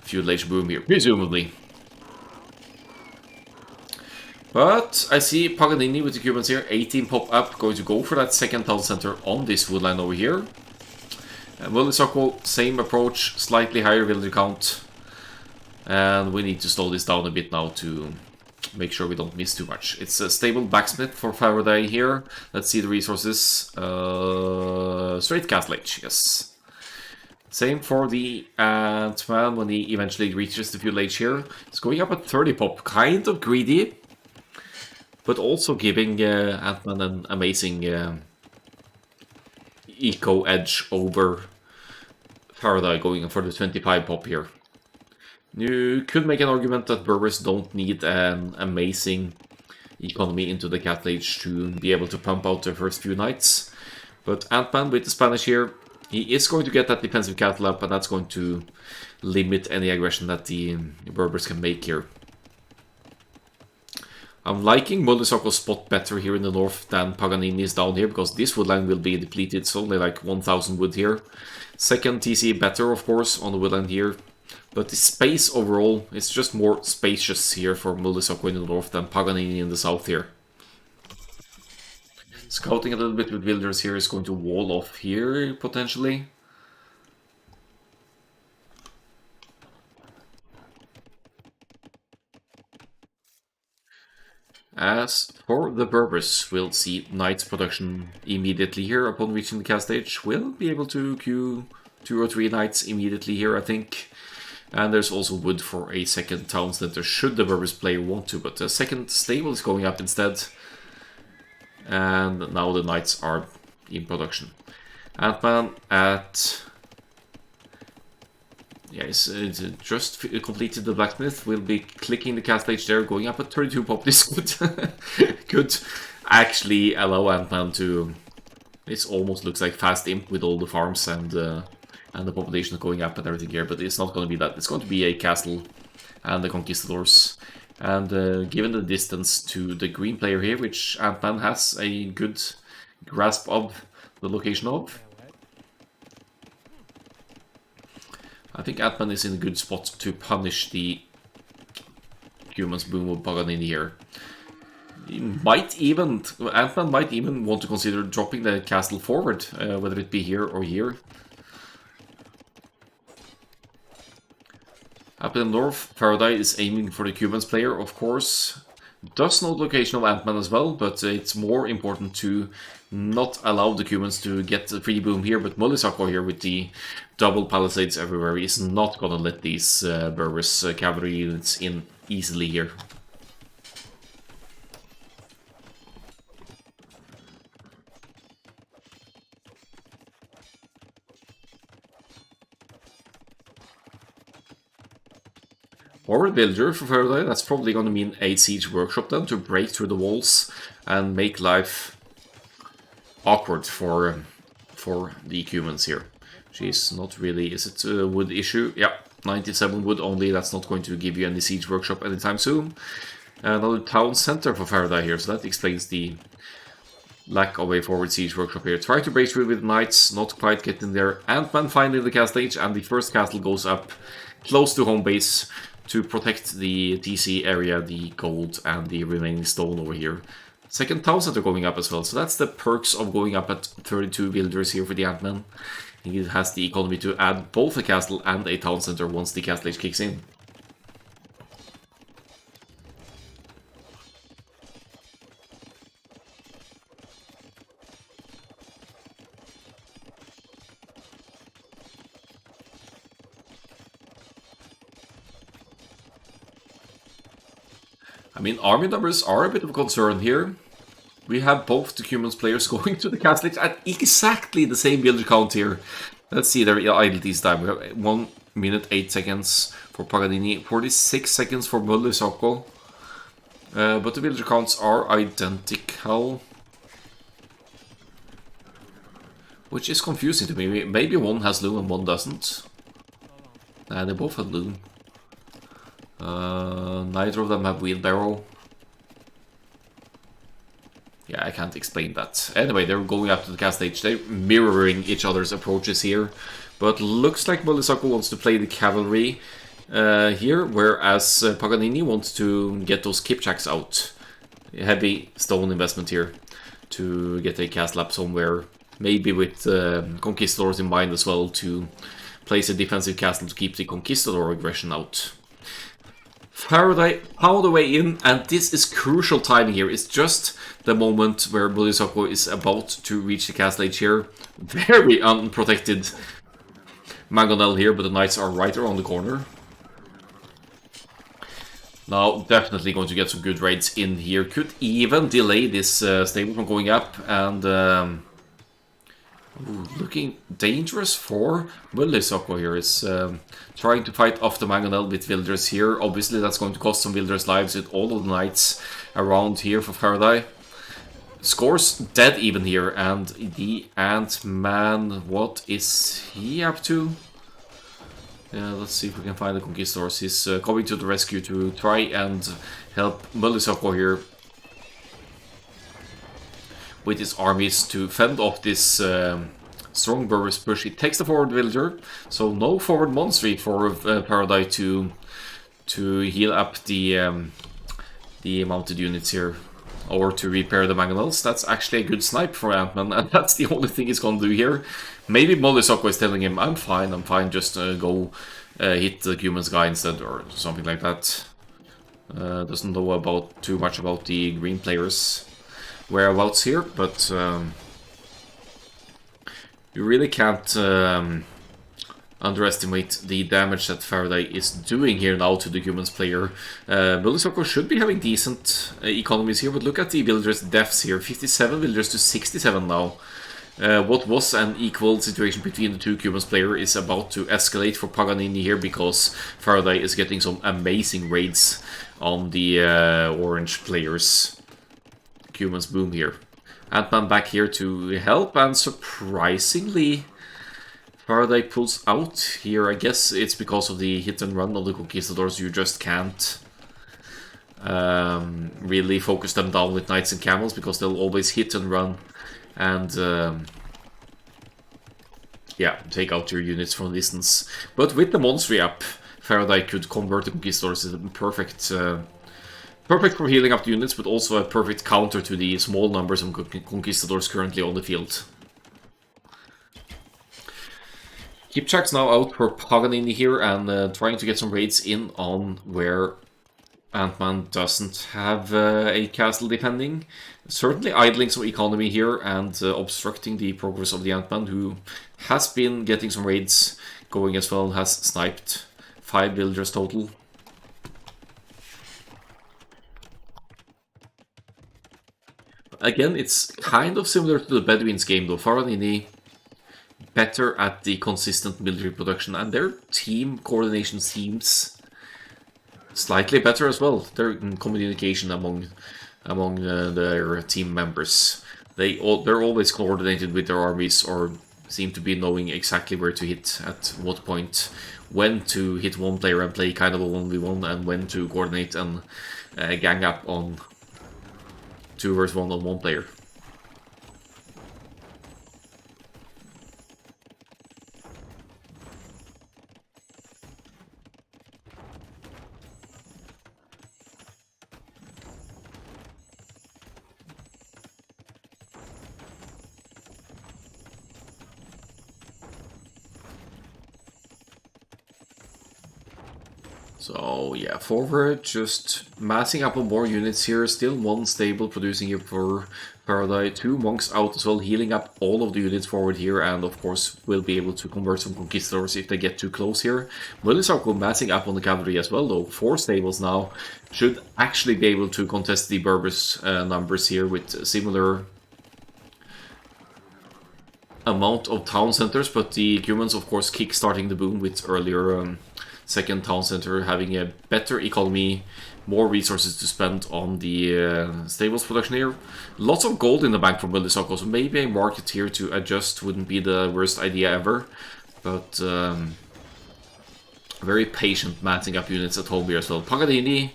feudal age boom here, presumably. But I see Paganini with the Cumans here, 18 pop up, going to go for that second town center on this woodline over here. Bulisako, same approach, slightly higher villager count. And we need to slow this down a bit now to make sure we don't miss too much. It's a stable blacksmith for Faraday here. Let's see the resources. Straight castle age, yes. Same for the Ant-Man when he eventually reaches the feudal age here. It's going up at 30 pop, kind of greedy, but also giving Ant-Man an amazing eco edge over Faraday, going for the 25 pop here. You could make an argument that Berbers don't need an amazing economy into the Cat Age to be able to pump out their first few knights. But Ant-Man with the Spanish here, he is going to get that defensive cattle up, and that's going to limit any aggression that the Berbers can make here. I'm liking Bulisako's spot better here in the north than Paganini's down here, because this woodland will be depleted. It's only like 1000 wood here. Second TC better, of course, on the woodland here. But the space overall, it's just more spacious here for Bulisako in the north than Paganini in the south here. Scouting a little bit with villagers here is going to wall off here, potentially. As for the Berbers, we'll see Knights production immediately here upon reaching the cast stage. We'll be able to queue 2 or 3 Knights immediately here, I think. And there's also wood for a second town center, should the Berbers player want to, but the second stable is going up instead. And now the Knights are in production. Ant-Man at... Yeah, it's just completed the blacksmith. We'll be clicking the cast stage there, going up at 32 pop. This could actually allow Ant-Man to... This almost looks like fast imp with all the farms and the population going up and everything here, but it's not going to be that. It's going to be a castle and the conquistadors. And given the distance to the green player here, which Ant-Man has a good grasp of, the location of. I think Ant-Man is in a good spot to punish the humans boom of Paganini here. Ant-Man might even want to consider dropping the castle forward, whether it be here or here. Up in the north, Faraday is aiming for the Cubans player, of course. Does know the location of Ant-Man as well, but it's more important to not allow the Cubans to get the free boom here, but Mulisako here with the double palisades everywhere is not gonna let these Berbers cavalry units in easily here. Or a villager for Faraday, that's probably going to mean a siege workshop then to break through the walls and make life awkward for the humans here. She's not really, is it a wood issue? Yeah, 97 wood only, that's not going to give you any siege workshop anytime soon. Another town center for Faraday here, so that explains the lack of a forward siege workshop here. Try to break through with knights, not quite getting there. Ant-Man finally in the castle age, and the first castle goes up close to home base to protect the TC area, the gold, and the remaining stone over here. Second town center going up as well, so that's the perks of going up at 32 villagers here for the Ant-Man. He has the economy to add both a castle and a town center once the castle age kicks in. I mean, army numbers are a bit of a concern here. We have both the humans players going to the castle at exactly the same builder count here. Let's see their idleness time. We have 1 minute 8 seconds for Paganini, 46 seconds for Mulisako. But the villager counts are identical. Which is confusing to me. Maybe one has loom and one doesn't. They both have loom. Neither of them have wheelbarrow. Yeah, I can't explain that. Anyway, they're going up to the cast stage. They're mirroring each other's approaches here. But looks like Mulisako wants to play the cavalry here, whereas Paganini wants to get those Kipchaks out. Heavy stone investment here to get a castle up somewhere. Maybe with Conquistadors in mind as well, to place a defensive castle to keep the Conquistador aggression out. Faraday all the way in, and this is crucial timing here. It's just the moment where Mulisako is about to reach the castle age here. Very unprotected Mangonel here, but the knights are right around the corner. Now, definitely going to get some good raids in here. Could even delay this stable from going up, and looking dangerous for Mulisako here. Is trying to fight off the Mangonel with villagers here. Obviously, that's going to cost some villagers' lives with all of the knights around here for Faraday. Scores dead even here, and the Ant-Man, what is he up to? Let's see if we can find the Conquistadors. He's coming to the rescue to try and help Mulisako here with his armies to fend off this strong Burris push. It takes the forward villager, so no forward monster for Faraday to heal up the mounted units here, or to repair the Mangonels. That's actually a good snipe for Ant-Man, and that's the only thing he's gonna do here. Maybe Mulisako is telling him, I'm fine, just go hit the human's guy instead, or something like that. Doesn't know too much about the green players' whereabouts here, but you really can't underestimate the damage that Faraday is doing here now to the humans player. Mulisako should be having decent economies here, but look at the villagers' deaths here. 57 villagers to 67 now. What was an equal situation between the two humans player is about to escalate for Paganini here, because Faraday is getting some amazing raids on the orange players. Humans boom here. Ant-Man back here to help, and surprisingly Faraday pulls out here. I guess it's because of the hit and run of the Conquistadors. You just can't really focus them down with knights and camels, because they'll always hit and run, and yeah, take out your units from distance. But with the Monster up, Faraday could convert the Conquistadors. It's perfect. Perfect for healing up the units, but also a perfect counter to the small numbers of Conquistadors currently on the field. Kipchak's now out for Paganini here and trying to get some raids in on where Ant-Man doesn't have a castle defending. Certainly idling some economy here and obstructing the progress of the Ant-Man, who has been getting some raids going as well, has sniped 5 villagers total. Again, it's kind of similar to the Bedouins game though. Faranini better at the consistent military production, and their team coordination seems slightly better as well. Their communication among their team members, they're always coordinated with their armies, or seem to be knowing exactly where to hit at what point, when to hit one player and play kind of a 1v1, and when to coordinate and gang up on 2 versus 1 on one player. So yeah, forward, just massing up on more units here. Still 1 stable producing here for Paradise. 2 monks out as well, healing up all of the units forward here, and of course will be able to convert some conquistadors if they get too close here. Mulisarko massing up on the cavalry as well though. 4 stables now. Should actually be able to contest the Berbers numbers here with similar amount of town centers, but the humans of course kick-starting the boom with earlier second town center having a better economy, more resources to spend on the stables production here. Lots of gold in the bank from Belisako, so maybe a market here to adjust wouldn't be the worst idea ever, but very patient matching up units at home here as well. Pagadini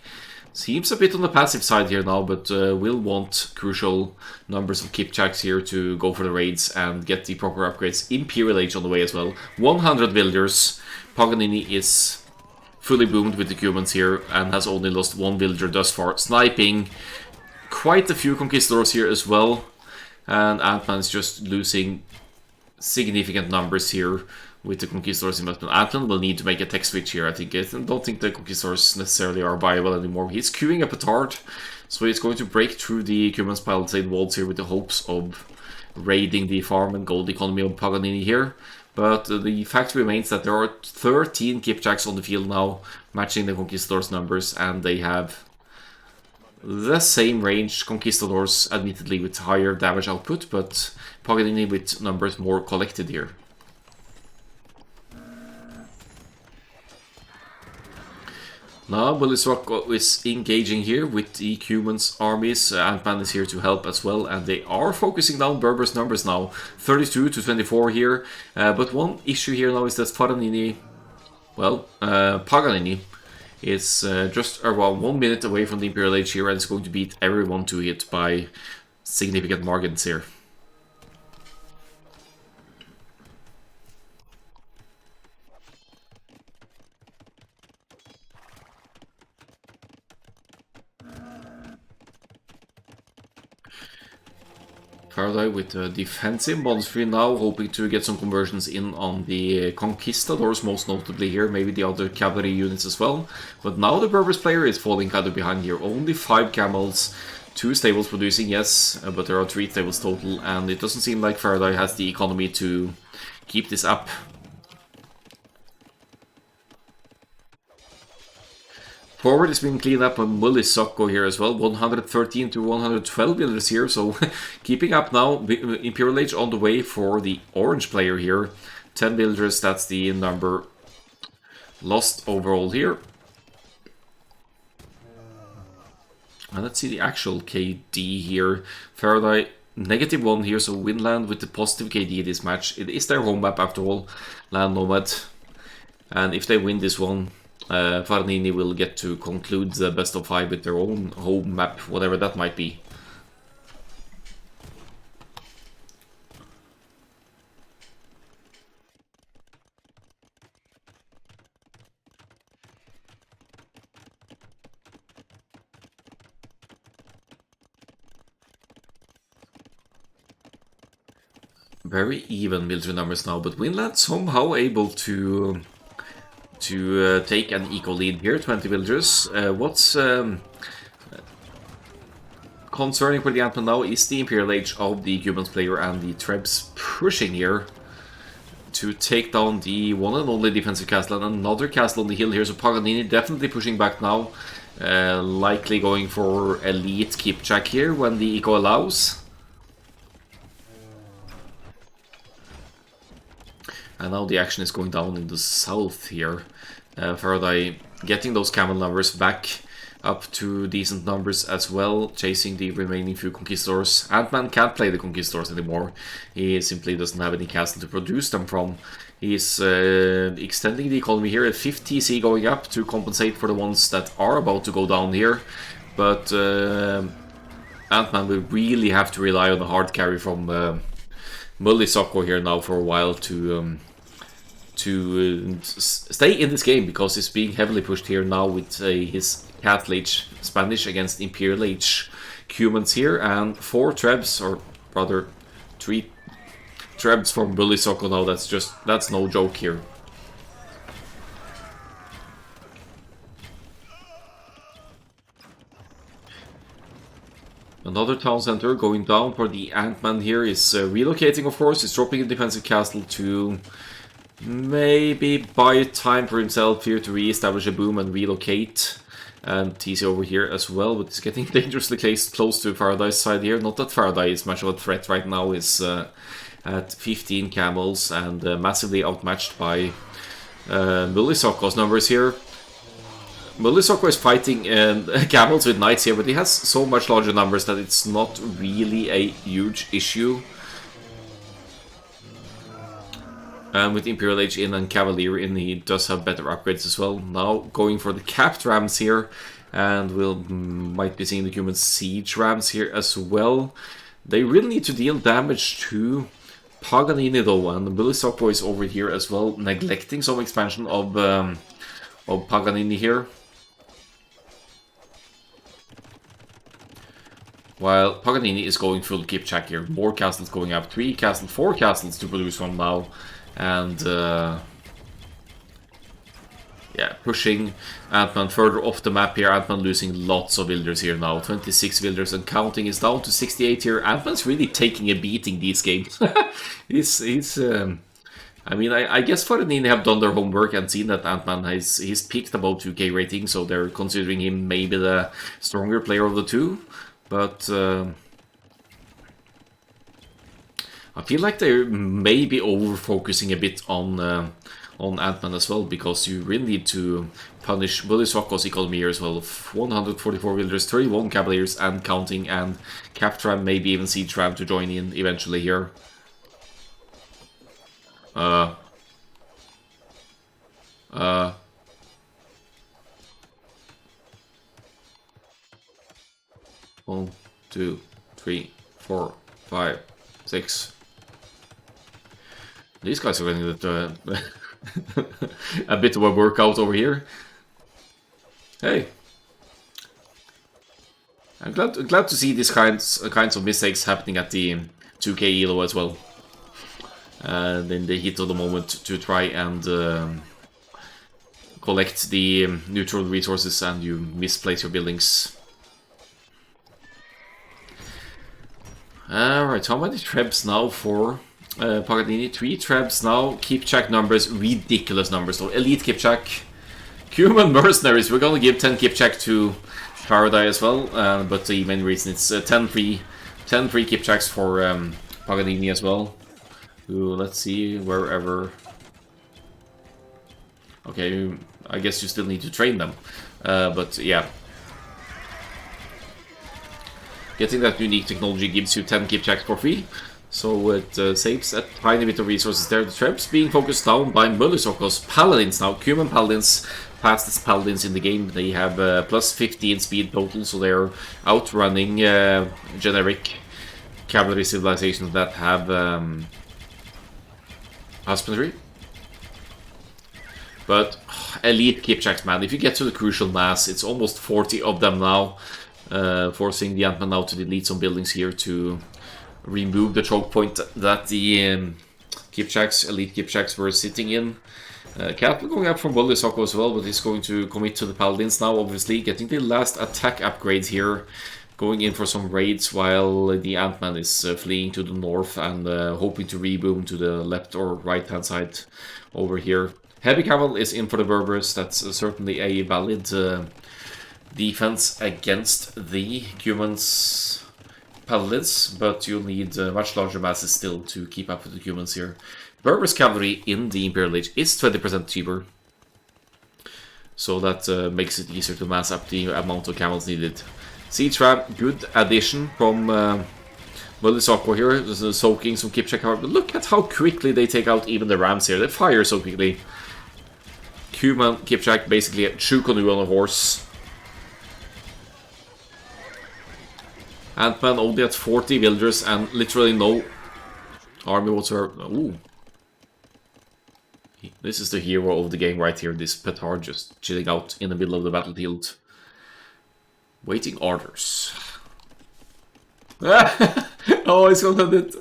seems a bit on the passive side here now, but will want crucial numbers of Kipchaks here to go for the raids and get the proper upgrades. Imperial Age on the way as well. 100 villagers. Paganini is fully boomed with the humans here and has only lost 1 villager thus far. Sniping quite a few conquistadors here as well. And Ant-Man is just losing significant numbers here with the conquistadors investment. Ant-Man will need to make a tech switch here, I think. I don't think the conquistadors necessarily are viable anymore. He's queuing a petard, so he's going to break through the humans palisade walls here with the hopes of raiding the farm and gold economy of Paganini here. But the fact remains that there are 13 Kipchaks on the field now, matching the Conquistadors' numbers, and they have the same range. Conquistadors, admittedly, with higher damage output, but Paganini with numbers more collected here. Now Beliswak is engaging here with the humans' armies. Ant-Man is here to help as well, and they are focusing down Berber's numbers now. 32 to 24 here. But one issue here now is that Paganini is just around 1 minute away from the Imperial Age here, and is going to beat everyone to it by significant margins here. Faraday with a defensive monastery now, hoping to get some conversions in on the Conquistadors, most notably here, maybe the other cavalry units as well. But now the Berbers player is falling kind of behind here. Only 5 camels, 2 stables producing, yes, but there are 3 stables total, and it doesn't seem like Faraday has the economy to keep this up. Forward is being cleaned up by Mulisoko here as well. 113 to 112 builders here, so keeping up now. Imperial Age on the way for the orange player here. 10 builders, that's the number lost overall here. And let's see the actual KD here. Faraday -1 here, so Winland with the positive KD this match. It is their home map after all, Land Nomad. And if they win this one, Farnini will get to conclude the best of 5 with their own home map, whatever that might be. Very even military numbers now, but Winland somehow able to take an eco lead here, 20 villagers. What's concerning for the Ant-Man now is the Imperial Age of the Cubans player and the Trebs pushing here to take down the one and only defensive castle and another castle on the hill here. So Paganini definitely pushing back now, likely going for elite keep-check here when the eco allows. And now the action is going down in the south here. Faraday getting those camel numbers back up to decent numbers as well, chasing the remaining few conquistadors. Ant-Man can't play the conquistadors anymore. He simply doesn't have any castle to produce them from. He's extending the economy here at 50 TC going up to compensate for the ones that are about to go down here. But Ant-Man will really have to rely on the hard carry from Mullisoko here now for a while to stay in this game, because he's being heavily pushed here now with his Cattle Age Spanish against Imperial Age Cumans here, and 4 Trebs, or rather 3 Trebs from Mullisoko now. That's no joke here. Another town center going down for the Ant-Man here is relocating, of course. He's dropping a defensive castle to maybe buy time for himself here to re-establish a boom and relocate. And TC over here as well, but it's getting dangerously close to Faraday's side here. Not that Faraday is much of a threat right now, is at 15 camels and massively outmatched by Mullisoko's numbers here. Mullisoko is fighting camels with knights here, but he has so much larger numbers that it's not really a huge issue. And with Imperial Age in and Cavalier in, he does have better upgrades as well. Now going for the capped rams here, and might be seeing the human siege rams here as well. They really need to deal damage to Paganini though, and Mullisoko is over here as well, neglecting some expansion of Paganini here. While Paganini is going full keep check here. More castles going up, 3 castles, 4 castles to produce from now. And yeah, pushing Ant-Man further off the map here. Ant-Man losing lots of villagers here now. 26 villagers and counting, is down to 68 here. Ant-Man's really taking a beating these games. I mean, I guess Faranini have done their homework and seen that Ant-Man he's peaked about 2k rating, so they're considering him maybe the stronger player of the two. But I feel like they're maybe over-focusing a bit on Ant-Man as well, because you really need to punish Mullisoko's economy here as well. 144 villagers, 31 cavaliers and counting, and Captram, maybe even Siege Ram to join in eventually here. 1, 2, 3, 4, 5, 6. These guys are getting a bit of a workout over here. Hey, I'm glad to see these kinds of mistakes happening at the 2K elo as well. And in the heat of the moment to try and collect the neutral resources, and you misplace your buildings. Alright, how many trebs now for Paganini? 3 trebs now. Keep check numbers, ridiculous numbers though. Elite keep check. Human mercenaries, we're gonna give 10 keep check to Faraday as well, but the main reason it's 10 free keep checks for Paganini as well. Who, let's see, wherever. Okay, I guess you still need to train them, but yeah. Getting that unique technology gives you 10 keep checks for free, so it saves a tiny bit of resources there. The trebs being focused down by Mullisoko's paladins now. Cuman paladins, fastest paladins in the game. They have plus 15 speed total, so they're outrunning generic cavalry civilizations that have husbandry. But elite keep checks, man. If you get to the crucial mass, it's almost 40 of them now. Forcing the Ant-Man now to delete some buildings here to remove the choke point that the elite Kipchaks were sitting in. Cat going up from Bully Socko as well, but he's going to commit to the Paladins now, obviously. Getting the last attack upgrade here. Going in for some raids while the Ant-Man is fleeing to the north and hoping to reboom to the left or right-hand side over here. Heavy Cavalry is in for the Berbers. That's certainly a valid defense against the humans' Paladins, but you'll need much larger masses still to keep up with the humans here. Berbers Cavalry in the Imperial Age is 20% cheaper, so that makes it easier to mass up the amount of camels needed. Siege Ram, good addition from Mulisako here, soaking some Kipchak power. But look at how quickly they take out even the Rams here. They fire so quickly. Human Kipchak, basically a true canoe on a horse. Ant-Man only at 40 villagers and literally no army whatsoever. Ooh. This is the hero of the game right here, this petard just chilling out in the middle of the battlefield. Waiting orders. Oh, he's gonna do it.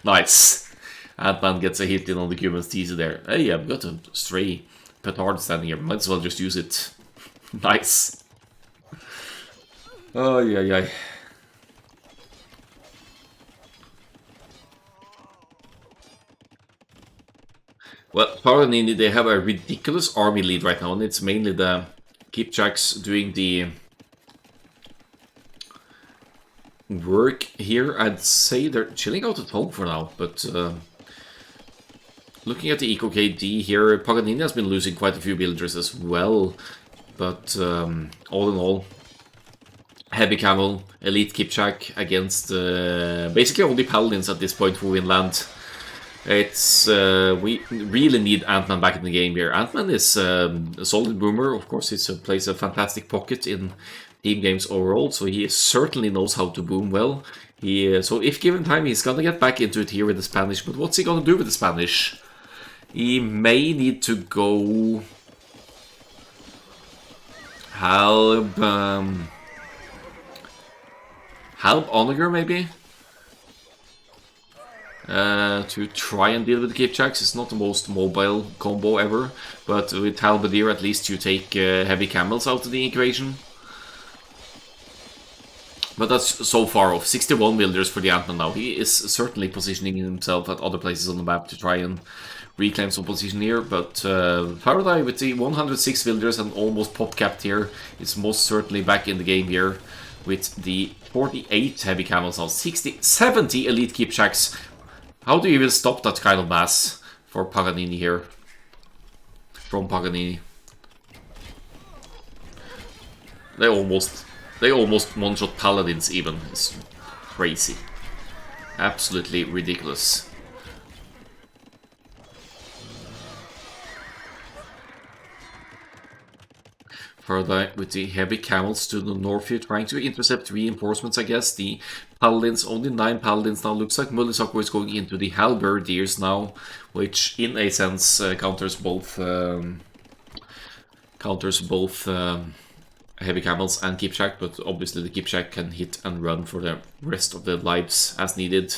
Nice. Ant-Man gets a hit in on the Cuban's teaser there. Hey, I've got a stray petard standing here. Might as well just use it. Nice. Oh, yeah. Well, Paranini, they have a ridiculous army lead right now, and it's mainly the Kipchaks doing the work here. I'd say they're chilling out at home for now, but looking at the Eco KD here, Paganini has been losing quite a few villagers as well, but all in all, Heavy Camel, Elite Kipchak against basically only Paladins at this point who win land. It's we really need Ant-Man back in the game here. Ant-Man is a solid boomer, of course. He plays a fantastic pocket in team games overall, so he certainly knows how to boom well. So if given time, he's gonna get back into it here with the Spanish. But what's he gonna do with the Spanish? He may need to go help Onager maybe. To try and deal with the Kipchaks. It's not the most mobile combo ever, but with Halberdier at least you take heavy camels out of the equation. But that's so far off. 61 villagers for the Ant-Man now. He is certainly positioning himself at other places on the map to try and reclaim some position here, but Faraday with the 106 villagers and almost pop-capped here is most certainly back in the game here with the 48 heavy camels now. 70 elite Kipchaks. How do you even stop that kind of mass for Paganini here? From Paganini. They almost one-shot Paladins even. It's crazy. Absolutely ridiculous. Faraday with the heavy camels to the north here, trying to intercept reinforcements, I guess. The Paladins, only 9 Paladins now. Looks like Mulisako is going into the Halberdiers now, which in a sense counters both heavy camels and Kipchak, but obviously the Kipchak can hit and run for the rest of the lives as needed.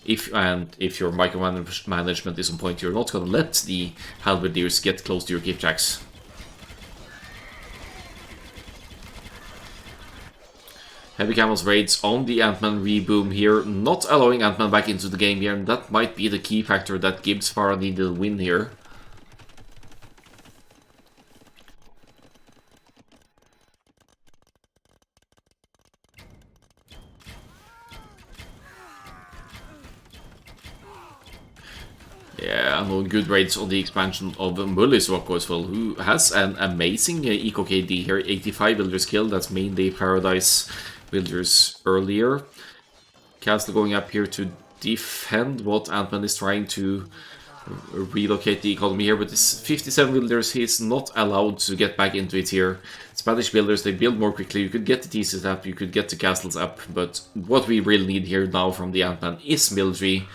If your micromanagement is on point, you're not going to let the Halberdiers get close to your Kipchaks. Heavy Camels raids on the Ant-Man reboom here, not allowing Ant-Man back into the game here, and that might be the key factor that gives Faraday the win here. Yeah, and good raids on the expansion of Mulisako as well, who has an amazing Eco KD here, 85 villagers killed, that's mainly Paradise villagers earlier. Castle going up here to defend what Ant-Man is trying to relocate the economy here, but this 57 villagers, he's not allowed to get back into it here. Spanish builders, they build more quickly, you could get the thesis up, you could get the castles up, but what we really need here now from the Ant-Man is military.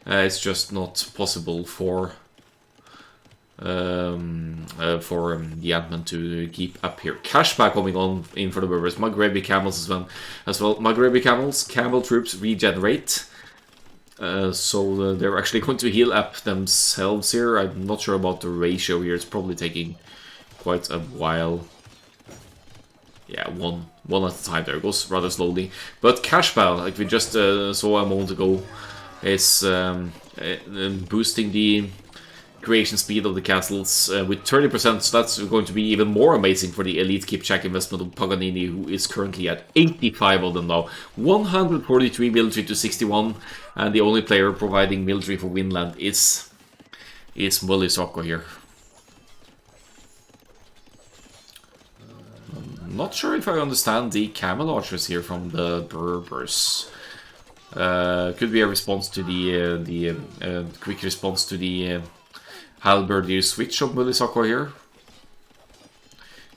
It's just not possible for for the Ant-Man to keep up here. Cashback coming on in for the Berbers. Maghrebi camels as well. Maghrebi camels, camel troops regenerate. So they're actually going to heal up themselves here. I'm not sure about the ratio here. It's probably taking quite a while. Yeah, one at a time there. It goes rather slowly. But Cashbell, like we just saw a moment ago, is boosting the creation speed of the castles with 30%, so that's going to be even more amazing for the elite Kipchak investment of Paganini, who is currently at 85 of them now. 143 military to 61, and the only player providing military for Winland is Mulisoko here. Not sure if I understand the camel archers here from the Berbers. Could be a response to the quick response to the Halberdier switch of Mulisoko here.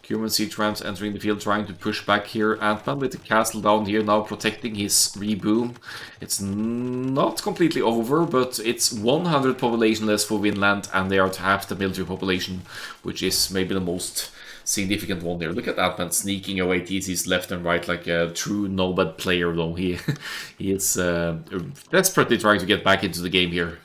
Human siege rams entering the field, trying to push back here. Ant-Man with the castle down here now, protecting his reboom. It's not completely over, but it's 100 population less for Winland, and they are half the military population, which is maybe the most significant one there. Look at Ant-Man sneaking away TCs left and right like a true Nomad player, though. He is desperately trying to get back into the game here.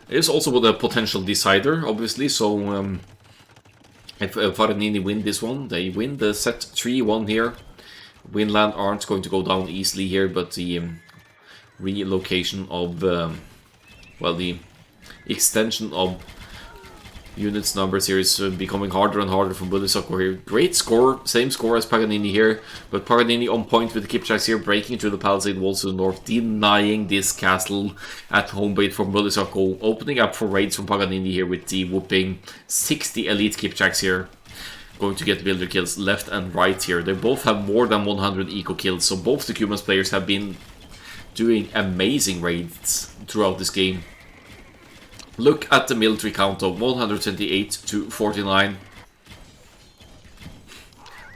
It is also the potential decider, obviously, so if Farinini win this one, they win the set 3-1 here. Winland aren't going to go down easily here, but the relocation of, well, the extension of units numbers here is becoming harder and harder for Mulisoko here. Great score, same score as Paganini here, but Paganini on point with the Kipchaks here, breaking through the palisade walls to the north, denying this castle at home bait for Mulisoko, opening up for raids from Paganini here with the whooping 60 elite Kipchaks here. Going to get builder kills left and right here. They both have more than 100 eco kills, so both the Cumans players have been doing amazing raids throughout this game. Look at the military count of 128 to 49.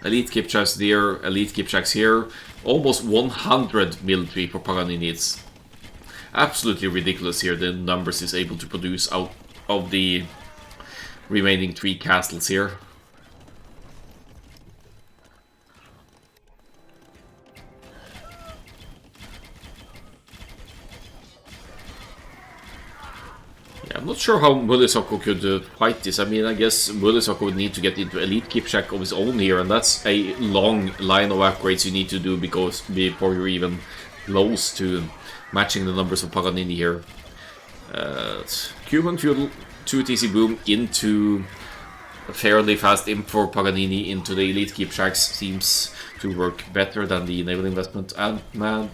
Elite Kipchaks there, elite Kipchaks here. Almost 100 military for Paganini. It's absolutely ridiculous here, the numbers is able to produce out of the remaining 3 castles here. I'm not sure how Mulisoko could fight this. I mean, I guess Mulisoko would need to get into Elite Kipchak of his own here, and that's a long line of upgrades you need to do because before you're even close to matching the numbers of Paganini here. Cuban Feudal 2 TC Boom into a fairly fast imp for Paganini into the Elite Kipchaks seems to work better than the naval investment. And man,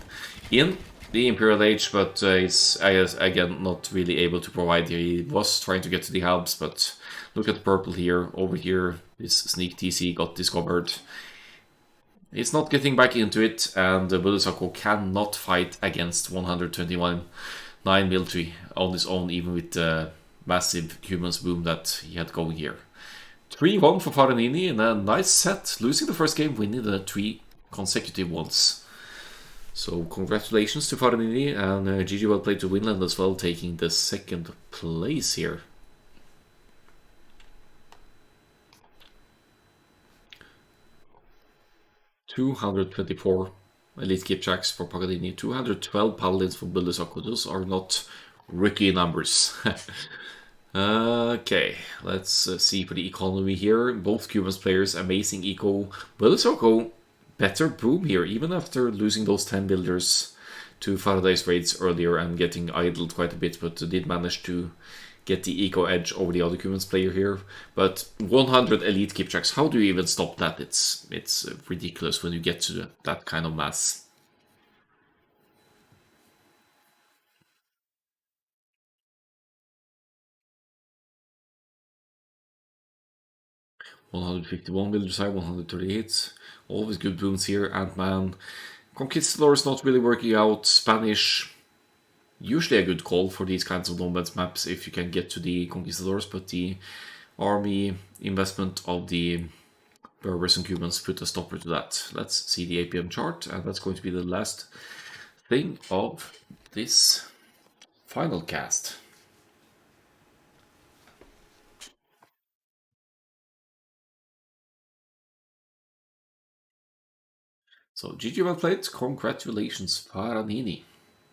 in the Imperial Age, but is again not really able to provide here. He was trying to get to the Halbs, but look at purple here. Over here, this sneak TC got discovered. He's not getting back into it, and Mulisoko cannot fight against 121 military on his own, even with the massive humans boom that he had going here. 3-1 for Farinini in a nice set, losing the first game, winning the 3 consecutive ones. So congratulations to Farinini, and GG well played to Winland as well, taking the 2nd place here. $224 elite Kipchaks for Paganini, 212 paladins for Mulisoko. Those are not rookie numbers. Okay, let's see for the economy here. Both Cubans players, amazing eco. Mulisoko, better boom here, even after losing those 10 builders to Faraday's raids earlier and getting idled quite a bit, but did manage to get the eco edge over the other Cumans player here. But 100 elite Kipchaks, how do you even stop that? It's ridiculous when you get to that kind of mass. $151 builder side, 138. Always good booms here. Ant-Man. Conquistadors not really working out. Spanish, usually a good call for these kinds of Nomads maps if you can get to the Conquistadors, but the army investment of the Berbers and Cubans put a stopper to that. Let's see the APM chart, and that's going to be the last thing of this final cast. So, GG well played. Congratulations, Paranini.